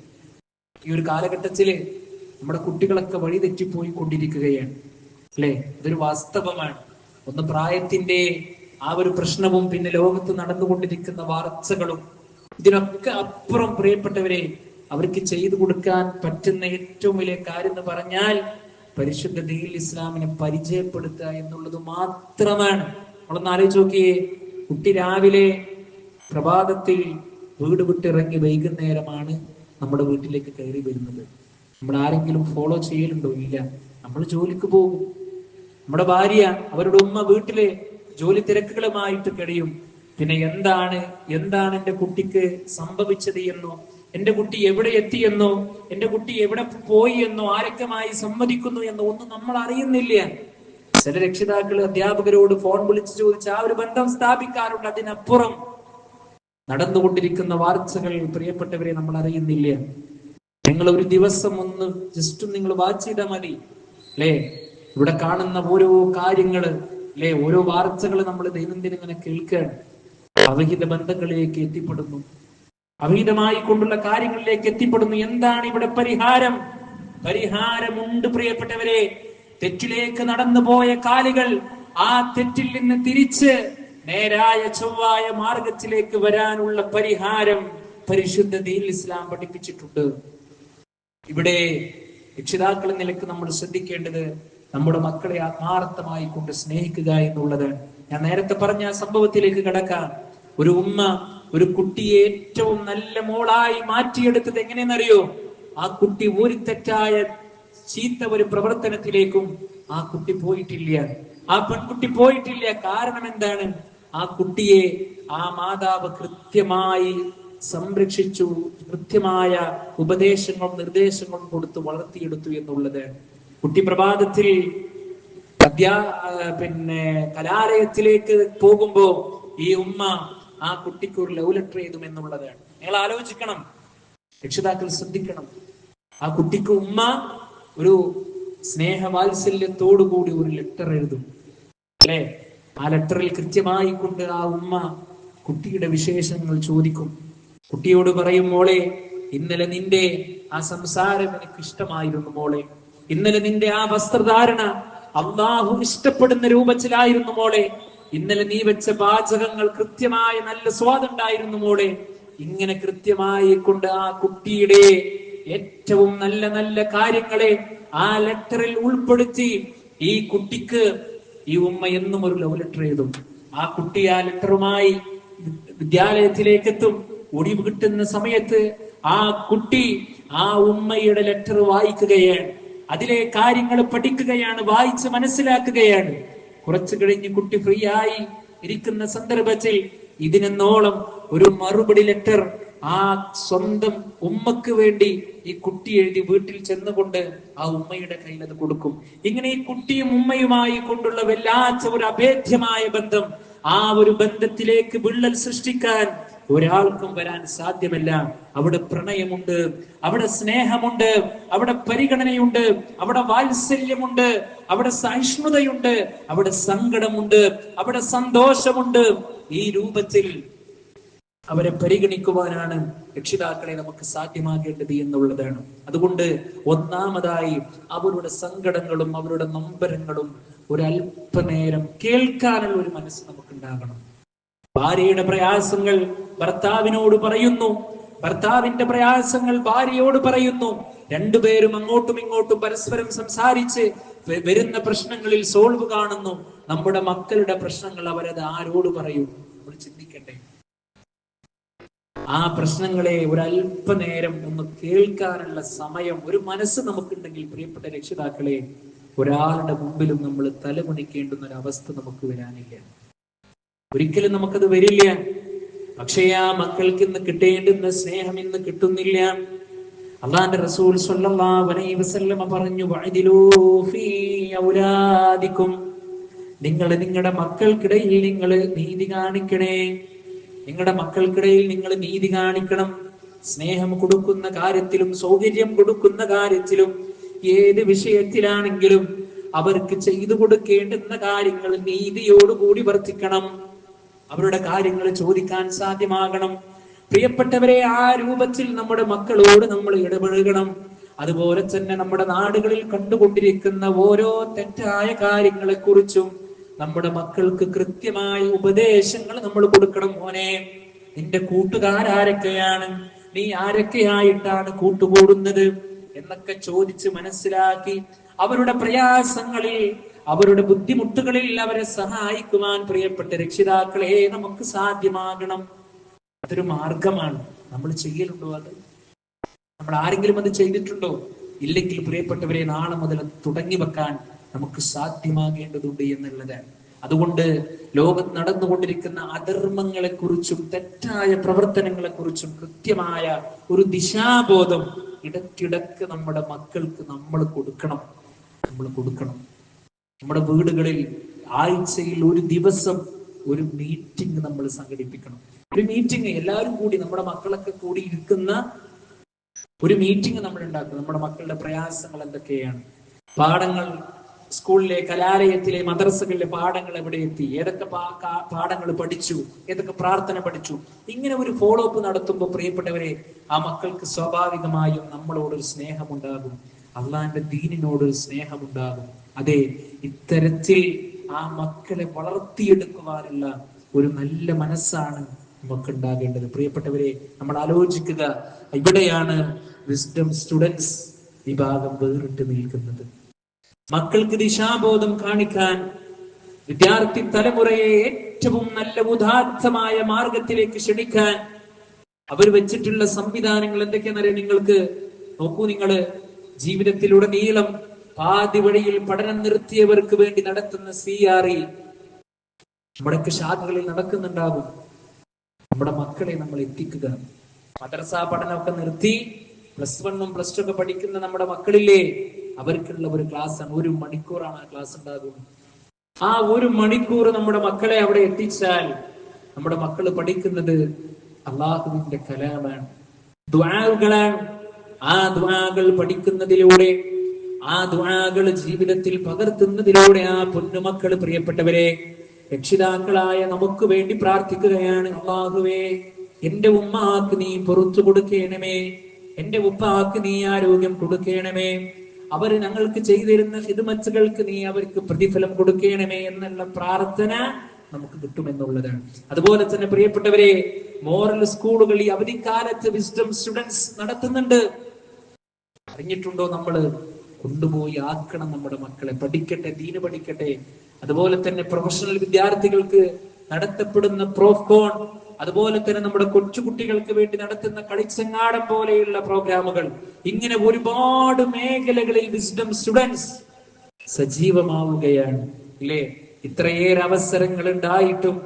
ഈ ഒരു കാലഘട്ടത്തില് നമ്മുടെ കുട്ടികളൊക്കെ വഴിതെറ്റിപ്പോയി കൊണ്ടിരിക്കുകയാണ്, അല്ലെ? ഇതൊരു വാസ്തവമാണ്. ഒന്ന് പ്രായത്തിന്റെ ആ ഒരു പ്രശ്നവും, പിന്നെ ലോകത്ത് നടന്നുകൊണ്ടിരിക്കുന്ന വാർത്തകളും, ഇതിനൊക്കെ അപ്പുറം പ്രിയപ്പെട്ടവരെ, അവർക്ക് ചെയ്തു കൊടുക്കാൻ പറ്റുന്ന ഏറ്റവും വലിയ കാര്യം എന്ന് പറഞ്ഞാൽ പരിശുദ്ധ ദീനുൽ ഇസ്ലാമിനെ പരിചയപ്പെടുത്തുക എന്നുള്ളത് മാത്രമാണ്. നമ്മളൊന്ന് ആലോചിച്ച് നോക്കിയേ. കുട്ടി രാവിലെ പ്രഭാതത്തിൽ വീട് വിട്ടിറങ്ങി വൈകുന്നേരമാണ് നമ്മുടെ വീട്ടിലേക്ക് കയറി വരുന്നത്. നമ്മൾ ആരെങ്കിലും ഫോളോ ചെയ്യലുണ്ടോ? ഇല്ല. നമ്മൾ ജോലിക്ക് പോകും. നമ്മുടെ ഭാര്യ, അവരുടെ ഉമ്മ വീട്ടിലെ ജോലി തിരക്കുകളുമായിട്ട് കഴിയും. പിന്നെ എന്താണ് എന്റെ കുട്ടിക്ക് സംഭവിച്ചത് എന്നോ, എന്റെ കുട്ടി എവിടെ എത്തിയെന്നോ, എന്റെ കുട്ടി എവിടെ പോയി എന്നോ, ആരൊക്കെമായി സംവദിക്കുന്നു എന്നോ ഒന്നും നമ്മൾ അറിയുന്നില്ല. ചില രക്ഷിതാക്കൾ അധ്യാപകരോട് ഫോൺ വിളിച്ച് ചോദിച്ച് ആ ഒരു ബന്ധം സ്ഥാപിക്കാറുണ്ട്. അതിനപ്പുറം നടന്നുകൊണ്ടിരിക്കുന്ന വാർത്തകൾ പ്രിയപ്പെട്ടവരെ നമ്മൾ അറിയുന്നില്ല. നിങ്ങൾ ഒരു ദിവസം ഒന്ന് ജസ്റ്റ് നിങ്ങൾ വാച്ച് ചെയ്താൽ മതി, അല്ലേ? ഇവിടെ കാണുന്ന ഓരോ കാര്യങ്ങള്, അല്ലെ, ഓരോ വാർത്തകൾ നമ്മൾ ദൈനംദിനം ഇങ്ങനെ കേൾക്കുകയാണ്. അവിഹിത ബന്ധങ്ങളിലേക്ക് എത്തിപ്പെടുന്നു, അവിഹിതമായി കൊണ്ടുള്ള കാര്യങ്ങളിലേക്ക് എത്തിപ്പെടുന്നു. എന്താണ് ഇവിടെ പരിഹാരം? പരിഹാരമുണ്ട് പ്രിയപ്പെട്ടവരെ. തെറ്റിലേക്ക് നടന്നു പോയ കാലികൾ ആ തെറ്റിൽ നിന്ന് തിരിച്ച് നേരായ ചൊവ്വായ മാർഗത്തിലേക്ക് വരാനുള്ള പരിഹാരം പരിശുദ്ധ ദീനുൽ ഇസ്ലാം പഠിപ്പിച്ചിട്ടുണ്ട്. ഇവിടെ രക്ഷിതാക്കൾ നിലക്ക് നമ്മൾ ശ്രദ്ധിക്കേണ്ടത് നമ്മുടെ മക്കളെ ആത്മാർത്ഥമായി കൊണ്ട് സ്നേഹിക്കുക എന്നുള്ളത്. ഞാൻ നേരത്തെ പറഞ്ഞ ആ സംഭവത്തിലേക്ക് കടക്കാം. ഒരു ഉമ്മ ഒരു കുട്ടിയെ ഏറ്റവും നല്ല മോളായി മാറ്റിയെടുത്തത് എങ്ങനെയെന്നറിയോ? ആ കുട്ടി ഒരു തെറ്റായ ചീത്ത ഒരു പ്രവർത്തനത്തിലേക്കും ആ കുട്ടി പോയിട്ടില്ല, ആ പെൺകുട്ടി പോയിട്ടില്ല. കാരണം എന്താണ്? ആ കുട്ടിയെ ആ മാതാവ് കൃത്യമായി സംരക്ഷിച്ചു, കൃത്യമായ ഉപദേശങ്ങളും നിർദ്ദേശങ്ങളും കൊടുത്ത് വളർത്തിയെടുത്തു എന്നുള്ളത്. കുട്ടി പ്രഭാതത്തിൽ കലാലയത്തിലേക്ക് പോകുമ്പോ ഈ ഉമ്മ ആ കുട്ടിക്ക് ഒരു ലവ് ലെറ്റർ എഴുതും എന്നുള്ളതാണ്. നിങ്ങൾ ആലോചിക്കണം, രക്ഷിതാക്കൾ ശ്രദ്ധിക്കണം. ആ കുട്ടിക്ക് ഉമ്മ ഒരു സ്നേഹവാത്സല്യത്തോടുകൂടി ഒരു ലെറ്റർ എഴുതും, അല്ലെ? ആ ലെറ്ററിൽ കൃത്യമായി കൊണ്ട് ആ ഉമ്മ കുട്ടിയുടെ വിശേഷങ്ങൾ ചോദിക്കും. കുട്ടിയോട് പറയും, മോളെ, ഇന്നലെ നിന്റെ ആ സംസാരം എനിക്ക് ഇഷ്ടമായിരുന്നു മോളെ. ഇന്നലെ നിന്റെ ആ വസ്ത്രധാരണ അല്ലാഹു ഇഷ്ടപ്പെടുന്ന രൂപത്തിലായിരുന്നു മോളെ. ഇന്നലെ നീ വെച്ച പാചകങ്ങൾ കൃത്യമായ നല്ല സ്വാദുണ്ടായിരുന്നു മോളെ. ഇങ്ങനെ കൃത്യമായി കൊണ്ട് ആ കുട്ടിയുടെ ഏറ്റവും നല്ല നല്ല കാര്യങ്ങളെ ആ ലെറ്ററിൽ ഉൾപ്പെടുത്തി ഈ കുട്ടിക്ക് ഈ ഉമ്മ എന്നും ഒരു ലവ് ലെറ്റർ എഴുതും. ആ കുട്ടി ആ ലെറ്ററുമായി വിദ്യാലയത്തിലേക്ക് എത്തും. ഒടിവ് കിട്ടുന്ന സമയത്ത് ആ കുട്ടി ആ ഉമ്മയുടെ ലെറ്റർ വായിക്കുകയാണ്, അതിലെ കാര്യങ്ങൾ പഠിക്കുകയാണ്, വായിച്ച് മനസ്സിലാക്കുകയാണ്. കുറച്ചു കഴിഞ്ഞ് കുട്ടി ഫ്രീ ആയി ഇരിക്കുന്ന സന്ദർഭത്തിൽ ഇതിനെന്നോളം ഒരു മറുപടി ലെറ്റർ ആ സ്വന്തം ഉമ്മക്ക് വേണ്ടി ഈ കുട്ടി എഴുതി വീട്ടിൽ ചെന്നുകൊണ്ട് ആ ഉമ്മയുടെ കയ്യിൽ അത് കൊടുക്കും. ഇങ്ങനെ ഈ കുട്ടിയും ഉമ്മയുമായി കൊണ്ടുള്ള വല്ലാത്ത ഒരു അഭേദ്യമായ ബന്ധം, ആ ഒരു ബന്ധത്തിലേക്ക് വിള്ളൽ സൃഷ്ടിക്കാൻ ഒരാൾക്കും വരാൻ സാധ്യമല്ല. അവിടെ പ്രണയമുണ്ട്, അവിടെ സ്നേഹമുണ്ട്, അവിടെ പരിഗണനയുണ്ട്, അവിടെ വാത്സല്യമുണ്ട്, അവിടെ സഹിഷ്ണുതയുണ്ട്, അവിടെ സങ്കടമുണ്ട്, അവിടെ സന്തോഷമുണ്ട്. ഈ രൂപത്തിൽ അവരെ പരിഗണിക്കുവാനാണ് രക്ഷിതാക്കളെ നമുക്ക് സാധ്യമാകേണ്ടത് എന്നുള്ളതാണ്. അതുകൊണ്ട് ഒന്നാമതായി അവരുടെ സങ്കടങ്ങളും അവരുടെ നൊമ്പരങ്ങളും ഒരല്പനേരം കേൾക്കാനുള്ള ഒരു മനസ്സ് നമുക്കുണ്ടാകണം. ഭാര്യയുടെ പ്രയാസങ്ങൾ ഭർത്താവിനോട് പറയുന്നു, ഭർത്താവിന്റെ പ്രയാസങ്ങൾ ഭാര്യയോട് പറയുന്നു. രണ്ടുപേരും അങ്ങോട്ടും ഇങ്ങോട്ടും പരസ്പരം സംസാരിച്ച് വരുന്ന പ്രശ്നങ്ങളിൽ സോൾവ് കാണുന്നു. നമ്മുടെ മക്കളുടെ പ്രശ്നങ്ങൾ അവരത് ആരോട് പറയും? നമ്മൾ ചിന്തിക്കട്ടെ. ആ പ്രശ്നങ്ങളെ ഒരല്പനേരം ഒന്ന് കേൾക്കാനുള്ള സമയം, ഒരു മനസ്സ് നമുക്കുണ്ടെങ്കിൽ പ്രിയപ്പെട്ട രക്ഷിതാക്കളെ, ഒരാളുടെ മുമ്പിലും നമ്മൾ തലമുണിക്കേണ്ടുന്ന ഒരു അവസ്ഥ നമുക്ക് വരാനില്ല. ഒരിക്കലും നമുക്കത് വരില്ല. പക്ഷേ ആ മക്കൾക്ക് ഇന്ന് കിട്ടേണ്ടുന്ന സ്നേഹം ഇന്ന് കിട്ടുന്നില്ല. അല്ലാഹുവിന്റെ റസൂൽ സ്വല്ലല്ലാഹു അലൈഹി വസല്ലമ പറഞ്ഞു, വഅദിലൂ ഫീ ഔലാദികും, നിങ്ങൾ നിങ്ങളുടെ മക്കൾക്കിടയിൽ നിങ്ങൾ നീതി കാണിക്കണേ. നിങ്ങളുടെ മക്കൾക്കിടയിൽ നിങ്ങൾ നീതി കാണിക്കണം. സ്നേഹം കൊടുക്കുന്ന കാര്യത്തിലും സൗകര്യം കൊടുക്കുന്ന കാര്യത്തിലും ഏത് വിഷയത്തിലാണെങ്കിലും അവർക്ക് ചെയ്തു കൊടുക്കേണ്ടുന്ന കാര്യങ്ങൾ നീതിയോടുകൂടി വർത്തിക്കണം. അവരുടെ കാര്യങ്ങൾ ചോദിക്കാൻ സാധ്യമാകണം. പ്രിയപ്പെട്ടവരെ, ആ രൂപത്തിൽ നമ്മുടെ മക്കളോട് നമ്മൾ ഇടപഴകണം. അതുപോലെ തന്നെ നമ്മുടെ നാടുകളിൽ കണ്ടുകൊണ്ടിരിക്കുന്ന ഓരോ തെറ്റായ കാര്യങ്ങളെ കുറിച്ചും നമ്മുടെ മക്കൾക്ക് കൃത്യമായ ഉപദേശങ്ങൾ നമ്മൾ കൊടുക്കണം. മോനെ, നിന്റെ കൂട്ടുകാരൊക്കെയാണ്, നീ ആരൊക്കെയായിട്ടാണ് കൂട്ടുകൂടുന്നത് എന്നൊക്കെ ചോദിച്ച് മനസ്സിലാക്കി അവരുടെ പ്രയാസങ്ങളിൽ, അവരുടെ ബുദ്ധിമുട്ടുകളിൽ അവരെ സഹായിക്കുവാൻ പ്രിയപ്പെട്ട രക്ഷിതാക്കളെ നമുക്ക് സാധ്യമാകണം. അതൊരു മാർഗമാണ്. നമ്മൾ ചെയ്യലുണ്ടോ? അത് നമ്മൾ ആരെങ്കിലും അത് ചെയ്തിട്ടുണ്ടോ? ഇല്ലെങ്കിൽ പ്രിയപ്പെട്ടവരെ, നാളെ മുതൽ തുടങ്ങി വെക്കാൻ നമുക്ക് സാധ്യമാകേണ്ടതുണ്ട് എന്നുള്ളതാണ്. അതുകൊണ്ട് ലോകത്ത് നടന്നുകൊണ്ടിരിക്കുന്ന അധർമ്മങ്ങളെ കുറിച്ചും തെറ്റായ പ്രവർത്തനങ്ങളെ കുറിച്ചും കൃത്യമായ ഒരു ദിശാബോധം ഇടയ്ക്കിടക്ക് നമ്മുടെ മക്കൾക്ക് നമ്മൾ കൊടുക്കണം. നമ്മുടെ വീടുകളിൽ ആഴ്ചയിൽ ഒരു ദിവസം ഒരു മീറ്റിംഗ് നമ്മൾ സംഘടിപ്പിക്കണം. ഒരു മീറ്റിംഗ് എല്ലാവരും കൂടി, നമ്മുടെ മക്കളൊക്കെ കൂടി ഇരിക്കുന്ന ഒരു മീറ്റിംഗ് നമ്മൾ ഉണ്ടാക്കണം. നമ്മുടെ മക്കളുടെ പ്രയാസങ്ങൾ എന്തൊക്കെയാണ്, പാഠങ്ങൾ സ്കൂളിലെ, കലാലയത്തിലെ, മദ്രസകളിലെ പാഠങ്ങൾ എവിടെ എത്തി, ഏതൊക്കെ പാഠങ്ങൾ പഠിച്ചു, ഏതൊക്കെ പ്രാർത്ഥന പഠിച്ചു, ഇങ്ങനെ ഒരു ഫോളോ അപ്പ് നടത്തുമ്പോൾ പ്രിയപ്പെട്ടവരെ, ആ മക്കൾക്ക് സ്വാഭാവികമായും നമ്മളോടൊരു സ്നേഹമുണ്ടാകും, അള്ളാഹിന്റെ ദീനിനോടൊരു സ്നേഹമുണ്ടാകും. അതെ, ഇത്തരത്തിൽ ആ മക്കളെ വളർത്തിയെടുക്കുവാനുള്ള ഒരു നല്ല മനസ്സാണ് നമുക്ക് ഉണ്ടാകേണ്ടത്. പ്രിയപ്പെട്ടവരെ, നമ്മൾ ആലോചിക്കുക, ഇവിടെയാണ് വിസ്ഡം സ്റ്റുഡൻസ് വിഭാഗം വേറിട്ട് നിൽക്കുന്നത്. മക്കൾക്ക് ദിശാബോധം കാണിക്കാൻ, വിദ്യാർത്ഥി തലമുറയെ ഏറ്റവും നല്ല ഉദാത്തമായ മാർഗത്തിലേക്ക് ക്ഷണിക്കാൻ അവർ വെച്ചിട്ടുള്ള സംവിധാനങ്ങൾ എന്തൊക്കെയാണെന്നറിയാം നിങ്ങൾക്ക്? നോക്കൂ, നിങ്ങള് ജീവിതത്തിലുടനീളം പാതി വഴിയിൽ പഠനം നിർത്തിയവർക്ക് വേണ്ടി നടത്തുന്ന CRE നമ്മുടെയൊക്കെ ശാഖകളിൽ നടക്കുന്നുണ്ടാകും. നമ്മുടെ മക്കളെ നമ്മൾ എത്തിക്കുക. മദ്രസ പഠനമൊക്കെ നിർത്തി +1 +2 ഒക്കെ പഠിക്കുന്ന നമ്മുടെ മക്കളില്ലേ, അവർക്കുള്ള ഒരു ക്ലാസ്സാണ്. 1 മണിക്കൂറാണ് ആ ക്ലാസ് ഉണ്ടാകുന്നത്. ആ 1 മണിക്കൂർ നമ്മുടെ മക്കളെ അവിടെ എത്തിച്ചാൽ നമ്മുടെ മക്കള് പഠിക്കുന്നത് അള്ളാഹുവിന്റെ കലാമാണ്, ദുആകളാണ്. ആ ദുആകൾ പഠിക്കുന്നതിലൂടെ, ആ ദുആകൾ ജീവിതത്തിൽ പകർത്തുന്നതിലൂടെ ആ പൊന്നുമക്കള് പ്രിയപ്പെട്ടവരെ, രക്ഷിതാക്കളായ നമുക്ക് വേണ്ടി പ്രാർത്ഥിക്കുകയാണ്. അള്ളാഹുവേ, എന്റെ ഉമ്മാക്ക് നീ പുറത്തു കൊടുക്കണമേ, എന്റെ ഉപ്പാക്ക് നീ ആരോഗ്യം കൊടുക്കണമേ, അവർ ഞങ്ങൾക്ക് ചെയ്തിരുന്ന ഖിദ്മത്തുകൾക്ക് നീ അവർക്ക് പ്രതിഫലം കൊടുക്കണമേ എന്നുള്ള പ്രാർത്ഥന നമുക്ക് കിട്ടുമെന്നുള്ളതാണ്. അതുപോലെ തന്നെ പ്രിയപ്പെട്ടവരെ, മോറൽ സ്കൂളുകൾ ഈ അവധിക്കാലത്ത് വിസ്ഡം സ്റ്റുഡൻസ് നടത്തുന്നുണ്ട്. അറിഞ്ഞിട്ടുണ്ടോ? നമ്മള് കൊണ്ടുപോയി ആക്കണം. നമ്മുടെ മക്കളെ പഠിക്കട്ടെ, ദീന് പഠിക്കട്ടെ. അതുപോലെ തന്നെ പ്രൊഫഷണൽ വിദ്യാർത്ഥികൾക്ക് നടത്തപ്പെടുന്ന പ്രോഫ്കോൺ, അതുപോലെ തന്നെ നമ്മുടെ കൊച്ചുകുട്ടികൾക്ക് വേണ്ടി നടത്തുന്ന കളിച്ചങ്ങാടം പോലെയുള്ള പ്രോഗ്രാമുകൾ, ഇങ്ങനെ ഒരുപാട് മേഖലകളിൽ വിസ്ഡം സ്റ്റുഡൻസ് സജീവമാവുകയാണ് ഇല്ലേ? ഇത്രയേറെ അവസരങ്ങൾ ഉണ്ടായിട്ടും,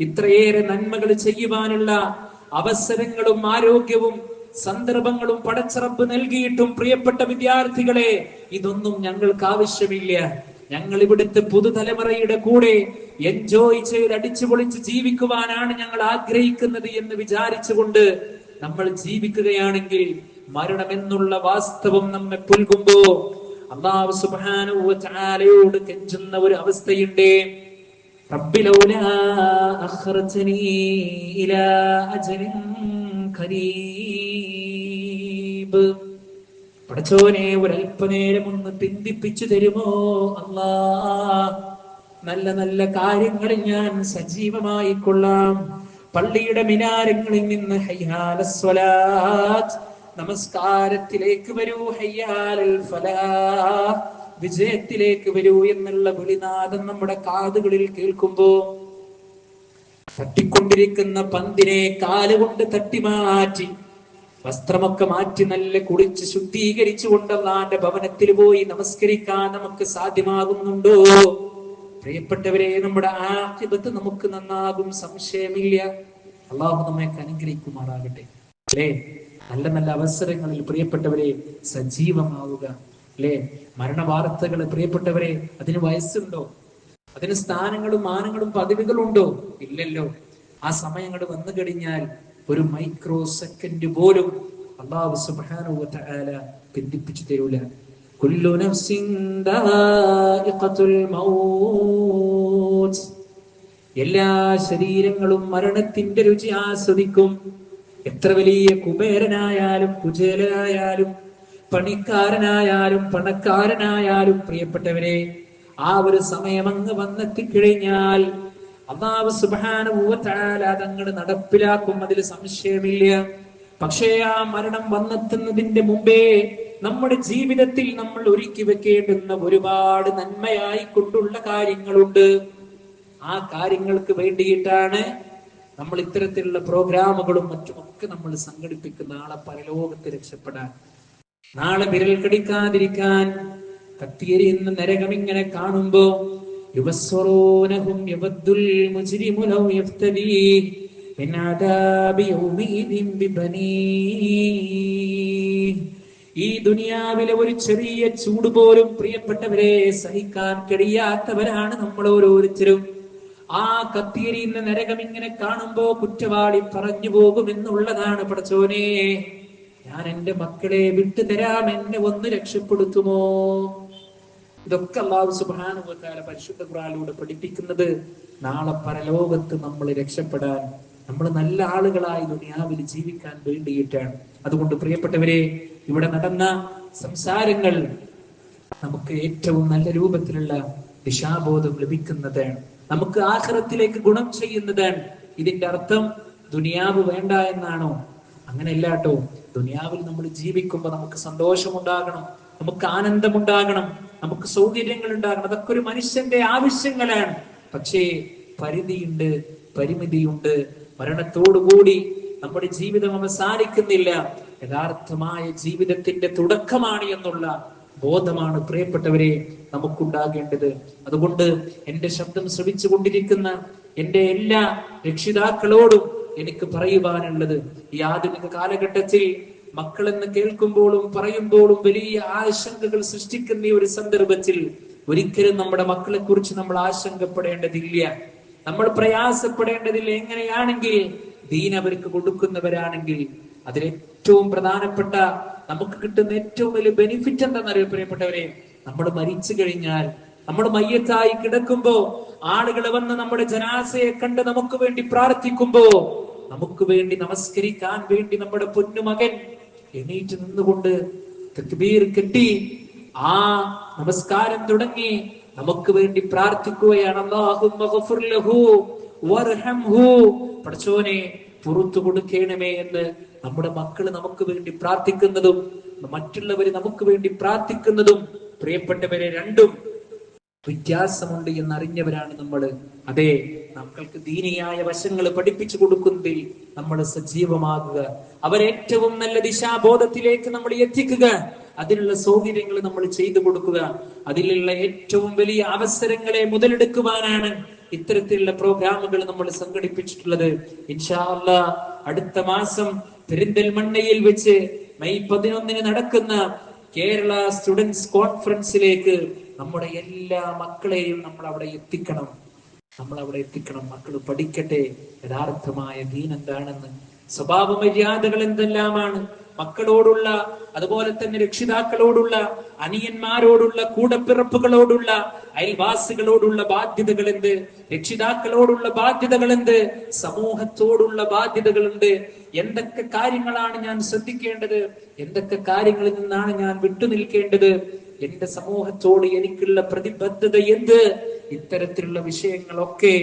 ഇത്രയേറെ നന്മകൾ ചെയ്യുവാനുള്ള അവസരങ്ങളും ആരോഗ്യവും സന്ദർഭങ്ങളും പടച്ചറബ് നൽകിയിട്ടും പ്രിയപ്പെട്ട വിദ്യാർത്ഥികളെ, ഇതൊന്നും ഞങ്ങൾക്ക് ആവശ്യമില്ല. ഞങ്ങൾ ഇവിടുത്തെ പുതുതലമുറയുടെ കൂടെ എൻജോയ് ചെയ്ത് അടിച്ചു പൊളിച്ച് ജീവിക്കുവാനാണ് ഞങ്ങൾ ആഗ്രഹിക്കുന്നത് എന്ന് വിചാരിച്ചുകൊണ്ട് നമ്മൾ ജീവിക്കുകയാണെങ്കിൽ മരണം എന്നുള്ള വാസ്തവം നമ്മെ പുൽകുമ്പോ അല്ലാഹു സുബ്ഹാനഹു വ തആലയോട് കെഞ്ചുന്ന ഒരു അവസ്ഥയുണ്ട്. റബ്ബി ലൗലാ അഖ്റതനീ ഇലാ അജലിൻ ഖരീബ്, പടച്ചോനെ ഒരല്പനേരം ഒന്ന് പിന്തിപ്പിച്ചു തരുമോ അല്ലാ, നല്ല നല്ല കാര്യങ്ങളിൽ ഞാൻ സജീവമായി കൊള്ളാം. പള്ളിയുടെ മിനാരങ്ങളിൽ നിന്ന് ഹയ്യാലസ് സ്വലാത്ത്, നമസ്കാരത്തിലേക്ക് വരൂ, ഹയ്യാലൽ ഫലാഹ്, വിജയത്തിലേക്ക് വരൂ എന്നുള്ള വിളിനാദം നമ്മുടെ കാതുകളിൽ കേൾക്കുമ്പോ തട്ടിക്കൊണ്ടിരിക്കുന്ന പന്തിനെ കാലുകൊണ്ട് തട്ടി മാറ്റി വസ്ത്രമൊക്കെ മാറ്റി നല്ല കുളിച്ച് ശുദ്ധീകരിച്ചുകൊണ്ട് അല്ലാഹുവിന്റെ ഭവനത്തിൽ പോയി നമസ്കരിക്കാൻ നമുക്ക് സാധ്യമാകുന്നുണ്ടോ? പ്രിയപ്പെട്ടവരെ, നമ്മുടെ ആഖിബത്ത് നമുക്ക് നന്നാകും, സംശയമില്ല. അള്ളാഹു നമ്മെ അനുഗ്രഹിക്കുമാറാകട്ടെ. അല്ലേ? നല്ല നല്ല അവസരങ്ങളിൽ പ്രിയപ്പെട്ടവരെ സജീവമാവുക. അല്ലേ? മരണവാർത്തകൾ പ്രിയപ്പെട്ടവരെ, അതിന് വയസ്സുണ്ടോ? അതിന് സ്ഥാനങ്ങളും മാനങ്ങളും പദവികളും ഉണ്ടോ? ഇല്ലല്ലോ. ആ സമയങ്ങൾ വന്നു കഴിഞ്ഞാൽ ഒരു മൈക്രോ സെക്കൻഡ് പോലും അല്ലാഹു സുബ്ഹാനഹു വ തആല പിന്തിപ്പിച്ചു തരൂല. കുല്ലു നഫ്സിൻ ദാഇഖത്തുൽ മൗത്ത്, എല്ലാ ശരീരങ്ങളും മരണത്തിന്റെ രുചി ആസ്വദിക്കും. എത്ര വലിയ കുബേരനായാലും കുചേലനായാലും പണിക്കാരനായാലും പണക്കാരനായാലും പ്രിയപ്പെട്ടവരെ, ആ ഒരു സമയം അങ്ങ് വന്നെത്തിക്കഴിഞ്ഞാൽ അല്ലാഹു സുബ്ഹാനഹു വ തആല അതങ്ങ് നടപ്പിലാക്കും, അതിൽ സംശയമില്ല. പക്ഷേ ആ മരണം വന്നെത്തുന്നതിന്റെ മുമ്പേ നമ്മുടെ ജീവിതത്തിൽ നമ്മൾ ഒരുക്കി വെക്കേണ്ടുന്ന ഒരുപാട് നന്മയായി കൊണ്ടുള്ള കാര്യങ്ങളുണ്ട്. ആ കാര്യങ്ങൾക്ക് വേണ്ടിയിട്ടാണ് നമ്മൾ ഇത്തരത്തിലുള്ള പ്രോഗ്രാമുകളും മറ്റുമൊക്കെ നമ്മൾ സംഘടിപ്പിക്കുന്ന. നാളെ പരലോകത്ത് രക്ഷപ്പെടാൻ, നാളെ വിരൽ കടിക്കാതിരിക്കാൻ, കത്തിയെരിയുന്ന നരകം ഇങ്ങനെ കാണുമ്പോ യുബസ്വറൂനഹും യവദ്ദുൽ മുജ്രിമു ലൗ യഫ്തദീ മിൻ അദാബി യൗമിദിൻ ബിബനീഹ്. ഈ ദുനിയാവിലെ ഒരു ചെറിയ ചൂട് പോലും പ്രിയപ്പെട്ടവരെ സഹിക്കാൻ കഴിയാത്തവരാണ് നമ്മൾ ഓരോരുത്തരും. ആ കത്തിയെരിയുന്ന നരകം ഇങ്ങനെ കാണുമ്പോ കുറ്റവാളി പറഞ്ഞു പോകുമെന്നുള്ളതാണ്, പടച്ചോനെ ഞാൻ എന്റെ മക്കളെ വിട്ടുതരാം, എന്നെ ഒന്ന് രക്ഷപ്പെടുത്തുമോ? ഇതൊക്കെ അല്ലാഹു സുബ്ഹാനഹു വ തആല പരിശുദ്ധ ഖുർആനിലൂടെ പഠിപ്പിക്കുന്നത് നാളെ പരലോകത്ത് നമ്മൾ രക്ഷപ്പെടാൻ, നമ്മൾ നല്ല ആളുകളായി ദുനിയാവിൽ ജീവിക്കാൻ വേണ്ടിയിട്ടാണ്. അതുകൊണ്ട് പ്രിയപ്പെട്ടവരെ, ഇവിടെ നടന്ന സംസാരങ്ങൾ നമുക്ക് ഏറ്റവും നല്ല രൂപത്തിലുള്ള ദിശാബോധം ലഭിക്കുന്നതാണ്, നമുക്ക് ആഖിറത്തിലേക്ക് ഗുണം ചെയ്യുന്നതാണ്. ഇതിന്റെ അർത്ഥം ദുനിയാവ് വേണ്ട എന്നാണോ? അങ്ങനെയല്ല കേട്ടോ. ദുനിയാവിൽ നമ്മൾ ജീവിക്കുമ്പോൾ നമുക്ക് സന്തോഷമുണ്ടാകണം, നമുക്ക് ആനന്ദമുണ്ടാകണം, നമുക്ക് സൗകര്യങ്ങൾ ഉണ്ടാകണം. അതൊക്കെ ഒരു മനുഷ്യന്റെ ആവശ്യങ്ങളാണ്. പക്ഷേ പരിധിയുണ്ട്, പരിമിതിയുണ്ട്. മരണത്തോടുകൂടി നമ്മുടെ ജീവിതം അവസാനിക്കുന്നില്ല, യഥാർത്ഥമായ ജീവിതത്തിന്റെ തുടക്കമാണ് എന്നുള്ള ബോധമാണ് പ്രിയപ്പെട്ടവരെ നമുക്കുണ്ടാകേണ്ടത്. അതുകൊണ്ട് എന്റെ ശബ്ദം ശ്രവിച്ചു കൊണ്ടിരിക്കുന്ന എന്റെ എല്ലാ രക്ഷിതാക്കളോടും എനിക്ക് പറയുവാനുള്ളത്, ഈ ആധുനിക കാലഘട്ടത്തിൽ മക്കളെന്ന് കേൾക്കുമ്പോഴും പറയുമ്പോഴും വലിയ ആശങ്കകൾ സൃഷ്ടിക്കുന്ന ഈ ഒരു സന്ദർഭത്തിൽ ഒരിക്കലും നമ്മുടെ മക്കളെ കുറിച്ച് നമ്മൾ ആശങ്കപ്പെടേണ്ടതില്ല, നമ്മൾ പ്രയാസപ്പെടേണ്ടതില്ല. എങ്ങനെയാണെങ്കിൽ ദീൻ അവർക്ക് കൊടുക്കുന്നവരാണെങ്കിൽ അതിലേറ്റവും പ്രധാനപ്പെട്ട നമുക്ക് കിട്ടുന്ന ഏറ്റവും വലിയ ബെനിഫിറ്റ് എന്താണെന്നറിയോ പ്രിയപ്പെട്ടവരെ? നമ്മൾ മരിച്ചു കഴിഞ്ഞാൽ, നമ്മൾ മയ്യത്തായി കിടക്കുമ്പോ ആളുകൾ വന്ന് നമ്മുടെ ജനാസയെ കണ്ട് നമുക്ക് വേണ്ടി പ്രാർത്ഥിക്കുമ്പോ, നമുക്ക് വേണ്ടി നമസ്കരിക്കാൻ വേണ്ടി നമ്മുടെ പൊന്നുമകൻ എണീറ്റ് നിന്നുകൊണ്ട് തക്ബീർ കെട്ടി ആ നമസ്കാരം തുടങ്ങി നമുക്ക് വേണ്ടി പ്രാർത്ഥിക്കുകയാണ്. അല്ലാഹുമ്മ ഗഫിർ ലഹു വർഹംഹു, പടച്ചോനെ പുറത്തു കൊടുക്കണമേ എന്ന് നമ്മുടെ മക്കള് നമുക്ക് വേണ്ടി പ്രാർത്ഥിക്കുന്നതും മറ്റുള്ളവര് നമുക്ക് വേണ്ടി പ്രാർത്ഥിക്കുന്നതും പ്രിയപ്പെട്ടവരെ രണ്ടും വ്യത്യാസമുണ്ട് എന്നറിഞ്ഞവരാണ് നമ്മൾ. അതെ, മക്കൾക്ക് ദീനിയായ വശങ്ങൾ പഠിപ്പിച്ചു കൊടുക്കുന്നതിൽ നമ്മൾ സജീവമാകുക, അവരേറ്റവും നല്ല ദിശാബോധത്തിലേക്ക് നമ്മൾ എത്തിക്കുക, അതിനുള്ള സൗകര്യങ്ങൾ നമ്മൾ ചെയ്തു കൊടുക്കുക. അതിലുള്ള ഏറ്റവും വലിയ അവസരങ്ങളെ മുതലെടുക്കുവാനാണ് ഇത്തരത്തിലുള്ള പ്രോഗ്രാമുകൾ നമ്മൾ സംഘടിപ്പിച്ചിട്ടുള്ളത്. ഇൻഷാ അല്ലാഹ് അടുത്ത മാസം പെരിന്തൽമണ്ണയിൽ വെച്ച് മെയ് 11 നടക്കുന്ന കേരള സ്റ്റുഡൻസ് കോൺഫറൻസിലേക്ക് നമ്മുടെ എല്ലാ മക്കളെയും നമ്മൾ അവിടെ എത്തിക്കണം. നമ്മൾ അവിടെ എത്തിക്കണം. മക്കൾ പഠിക്കട്ടെ യഥാർത്ഥമായ ദീൻ എന്താണെന്ന്, സ്വഭാവ മര്യാദകൾ എന്തെല്ലാമാണ്, മക്കളോടുള്ള, അതുപോലെ തന്നെ രക്ഷിതാക്കളോടുള്ള, അനിയന്മാരോടുള്ള, കൂടപ്പിറപ്പുകളോടുള്ള, അയൽവാസികളോടുള്ള ബാധ്യതകൾ എന്ത്, രക്ഷിതാക്കളോടുള്ള ബാധ്യതകൾ എന്ത്, സമൂഹത്തോടുള്ള ബാധ്യതകളുണ്ട്. എന്തൊക്കെ കാര്യങ്ങളാണ് ഞാൻ ശ്രദ്ധിക്കേണ്ടത്, എന്തൊക്കെ കാര്യങ്ങളിൽ നിന്നാണ് ഞാൻ വിട്ടുനിൽക്കേണ്ടത്, എന്റെ സമൂഹത്തോട് എനിക്കുള്ള പ്രതിബദ്ധത എന്ത്, ഇത്തരത്തിലുള്ള വിഷയങ്ങളൊക്കെ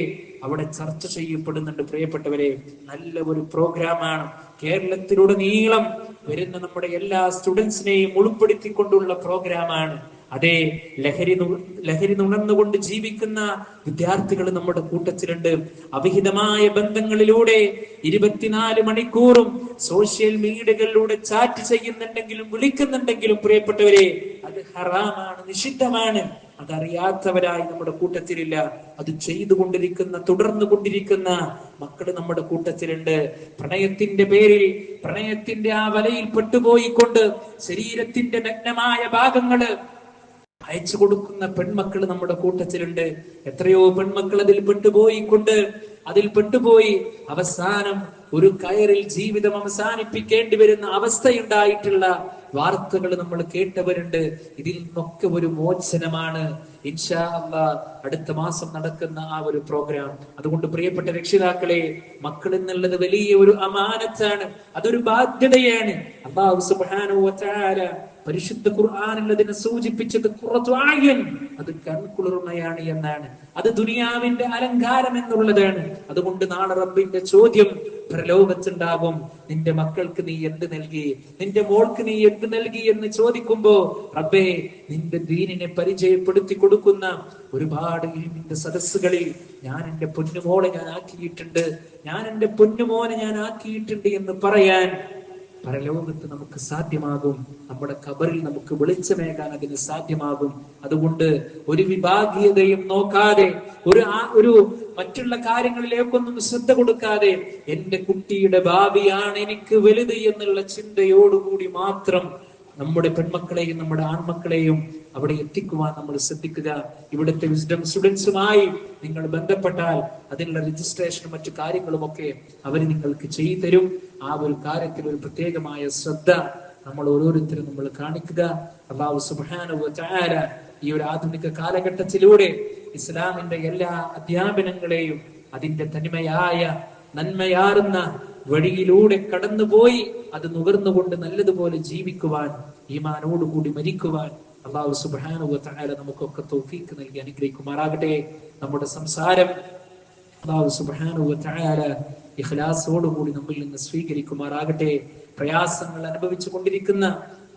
അവിടെ ചർച്ച ചെയ്യപ്പെടുന്നുണ്ട്. പ്രിയപ്പെട്ടവരെ, നല്ല ഒരു പ്രോഗ്രാമാണ്. കേരളത്തിലുടനീളം വരുന്ന നമ്മുടെ എല്ലാ സ്റ്റുഡൻസിനെയും ഉൾപ്പെടുത്തിക്കൊണ്ടുള്ള പ്രോഗ്രാമാണ്. അതേ, ലഹരി നുണർന്നുകൊണ്ട് ജീവിക്കുന്ന വിദ്യാർത്ഥികൾ നമ്മുടെ കൂട്ടത്തിലുണ്ട്. അവിഹിതമായ ബന്ധങ്ങളിലൂടെ 24 മണിക്കൂറും സോഷ്യൽ മീഡിയകളിലൂടെ ചാറ്റ് ചെയ്യുന്നുണ്ടെങ്കിലും വിളിക്കുന്നുണ്ടെങ്കിലും പ്രിയപ്പെട്ടവരെ, അത് ഹറാമാണ്, നിഷിദ്ധമാണ്. അതറിയാത്തവരായി നമ്മുടെ കൂട്ടത്തിലില്ല. അത് ചെയ്തുകൊണ്ടിരിക്കുന്ന, തുടർന്നു കൊണ്ടിരിക്കുന്ന മക്കള് നമ്മുടെ കൂട്ടത്തിലുണ്ട്. പ്രണയത്തിന്റെ പേരിൽ, പ്രണയത്തിന്റെ ആ വലയിൽ പെട്ടുപോയിക്കൊണ്ട് ശരീരത്തിന്റെ നഗ്നമായ ഭാഗങ്ങള് അയച്ചു കൊടുക്കുന്ന പെൺമക്കൾ നമ്മുടെ കൂട്ടത്തിലുണ്ട്. എത്രയോ പെൺമക്കൾ അതിൽ പെട്ടുപോയി അവസാനം ഒരു കയറിൽ ജീവിതം അവസാനിപ്പിക്കേണ്ടി വരുന്ന അവസ്ഥയുണ്ടായിട്ടുള്ള വാർത്തകൾ നമ്മൾ കേട്ടവരുണ്ട്. ഇതിൽ നിന്നൊക്കെ ഒരു മോചനമാണ് ഇൻഷാ അല്ലാഹ് അടുത്ത മാസം നടക്കുന്ന ആ ഒരു പ്രോഗ്രാം. അതുകൊണ്ട് പ്രിയപ്പെട്ട രക്ഷിതാക്കളെ, മക്കൾ എന്നുള്ളത് വലിയ ഒരു അമാനത്താണ്, അതൊരു ബാധ്യതയാണ്. അല്ലാഹു സുബ്ഹാനഹു വ തആല പരിശുദ്ധ ഖുർആനിൽ അതിനെ സൂചിപ്പിച്ചത് ഖുറത്തു അയ്യുൻ, അത് കൺകുളിർമയാണ് എന്നാണ്. അത് ദുനിയാവിന്റെ അലങ്കാരം എന്നുള്ളതാണ്. അതുകൊണ്ട് നാളെ റബ്ബിന്റെ ചോദ്യം പരലോകത്തുണ്ടാകും. നിന്റെ മക്കൾക്ക് നീ എന്ത് നൽകി, നിന്റെ മോൾക്ക് നീ എന്ത് നൽകി എന്ന് ചോദിക്കുമ്പോ, റബ്ബേ, നിന്റെ ദീനിനെ പരിചയപ്പെടുത്തി കൊടുക്കുന്ന ഒരുപാട് ഇൽമിന്റെ സദസ്സുകളിൽ ഞാൻ എന്റെ പൊന്നുമോളെ ഞാൻ ആക്കിയിട്ടുണ്ട്, ഞാൻ എന്റെ പൊന്നുമോനെ ഞാൻ ആക്കിയിട്ടുണ്ട് എന്ന് പറയാൻ പരലോകത്ത് നമുക്ക് സാധ്യമാകും. നമ്മുടെ ഖബറിൽ നമുക്ക് വെളിച്ചമേകാൻ അതിന് സാധ്യമാകും. അതുകൊണ്ട് ഒരു വിഭാഗീയതയും നോക്കാതെ, ഒരു മറ്റുള്ള കാര്യങ്ങളിലേക്കൊന്നും ശ്രദ്ധ കൊടുക്കാതെ, എന്റെ കുട്ടിയുടെ ഭാവിയാണ് എനിക്ക് വലുത് എന്നുള്ള ചിന്തയോടുകൂടി മാത്രം നമ്മുടെ പെൺമക്കളെയും നമ്മുടെ ആൺമക്കളെയും അവിടെ എത്തിക്കുവാൻ നമ്മൾ ശ്രദ്ധിക്കുക. ഇവിടുത്തെ വിസ്ഡം സ്റ്റുഡൻസുമായി നിങ്ങൾ ബന്ധപ്പെട്ടാൽ അതിനുള്ള രജിസ്ട്രേഷനും മറ്റു കാര്യങ്ങളുമൊക്കെ അവർ നിങ്ങൾക്ക് ചെയ്തു തരും. ആ ഒരു കാര്യത്തിൽ ഒരു പ്രത്യേകമായ ശ്രദ്ധ നമ്മൾ ഓരോരുത്തരും നമ്മൾ കാണിക്കുക. അല്ലാഹു സുബ്ഹാനഹു വ തആല ഈ ഒരു ആധുനിക കാലഘട്ടത്തിലൂടെ ഇസ്ലാമിന്റെ എല്ലാ അധ്യാപനങ്ങളെയും അതിന്റെ തനിമയായ നന്മയാർന്ന വഴിയിലൂടെ കടന്നുപോയി അത് നുകർന്നുകൊണ്ട് നല്ലതുപോലെ ജീവിക്കുവാൻ, ഈമാനോടുകൂടി മരിക്കുവാൻ അല്ലാഹു സുബ്ഹാനഹു വ തആല നമുക്കൊക്കെ തൗഫീഖ് നൽകി അനുഗ്രഹിക്കുമാറാകട്ടെ. നമ്മുടെ സംസാരം അല്ലാഹു സുബ്ഹാനഹു വ തആല ഇഖ്ലാസോടുകൂടി നമ്മിൽ നിന്ന് സ്വീകരിക്കുമാറാകട്ടെ. പ്രയാസങ്ങൾ അനുഭവിച്ചു കൊണ്ടിരിക്കുന്ന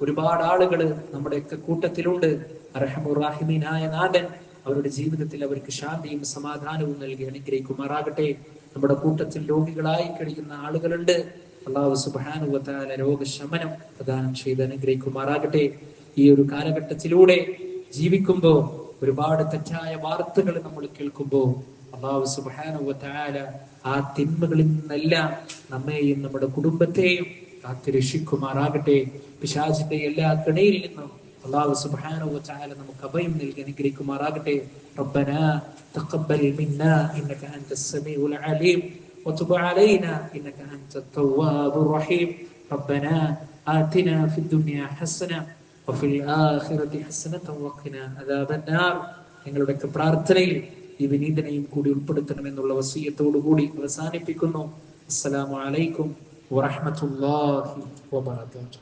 ഒരുപാട് ആളുകൾ നമ്മുടെയൊക്കെ കൂട്ടത്തിലുണ്ട്. അർഹമുർ റഹീമീനായ നാഥൻ അവരുടെ ജീവിതത്തിൽ അവർക്ക് ശാന്തിയും സമാധാനവും നൽകി അനുഗ്രഹിക്കുമാറാകട്ടെ. നമ്മുടെ കൂട്ടത്തിൽ രോഗികളായി കഴിയുന്ന ആളുകളുണ്ട്. അല്ലാഹു സുബ്ഹാനഹു വ തആല രോഗശമനം പ്രദാനം ചെയ്ത് അനുഗ്രഹിക്കുമാറാകട്ടെ. ഈ ഒരു കാലഘട്ടത്തിലൂടെ ജീവിക്കുമ്പോ ഒരുപാട് തെറ്റായ വാർത്തകൾ നമ്മൾ കേൾക്കുമ്പോ അല്ലാഹു സുബ്ഹാനഹു വ തആല ആ തിന്മകളിൽ നിന്നെല്ലാം നമ്മെയും നമ്മുടെ കുടുംബത്തെയും കാത്തുരക്ഷിക്കുമാറാകട്ടെ. പിശാചിന്റെ എല്ലാ കെണിയിൽ നിന്നും അല്ലാഹു സുബ്ഹാനഹു വ തആല നമുക്ക് അഭയം നൽകി അനുഗ്രഹിക്കുമാറാകട്ടെ. റബ്ബനാ തഖബ്ബൽ മിന്നാ ഇന്നക അൻതസ് സമീഉൽ അലീം വതുബ് അലൈനാ ഇന്നക അൻതത് തവ്വാബുർ റഹീം. റബ്ബനാ ആതിനാ ഫിദ്ദുനിയാ ഹസന വഫിൽ ആഖിറതി ഹസനത വഖിനാ അദാബന്നാർ. നിങ്ങളുടെ പ്രാർത്ഥനയിൽ ഈ വിനീതനെയും കൂടി ഉൾപ്പെടുത്തണമെന്നുള്ള വസിയത്തോടു കൂടി അവസാനിപ്പിക്കുന്നു. അസ്സലാമു അലൈക്കും വറഹ്മത്തുള്ളാഹി വബറകാതുഹു.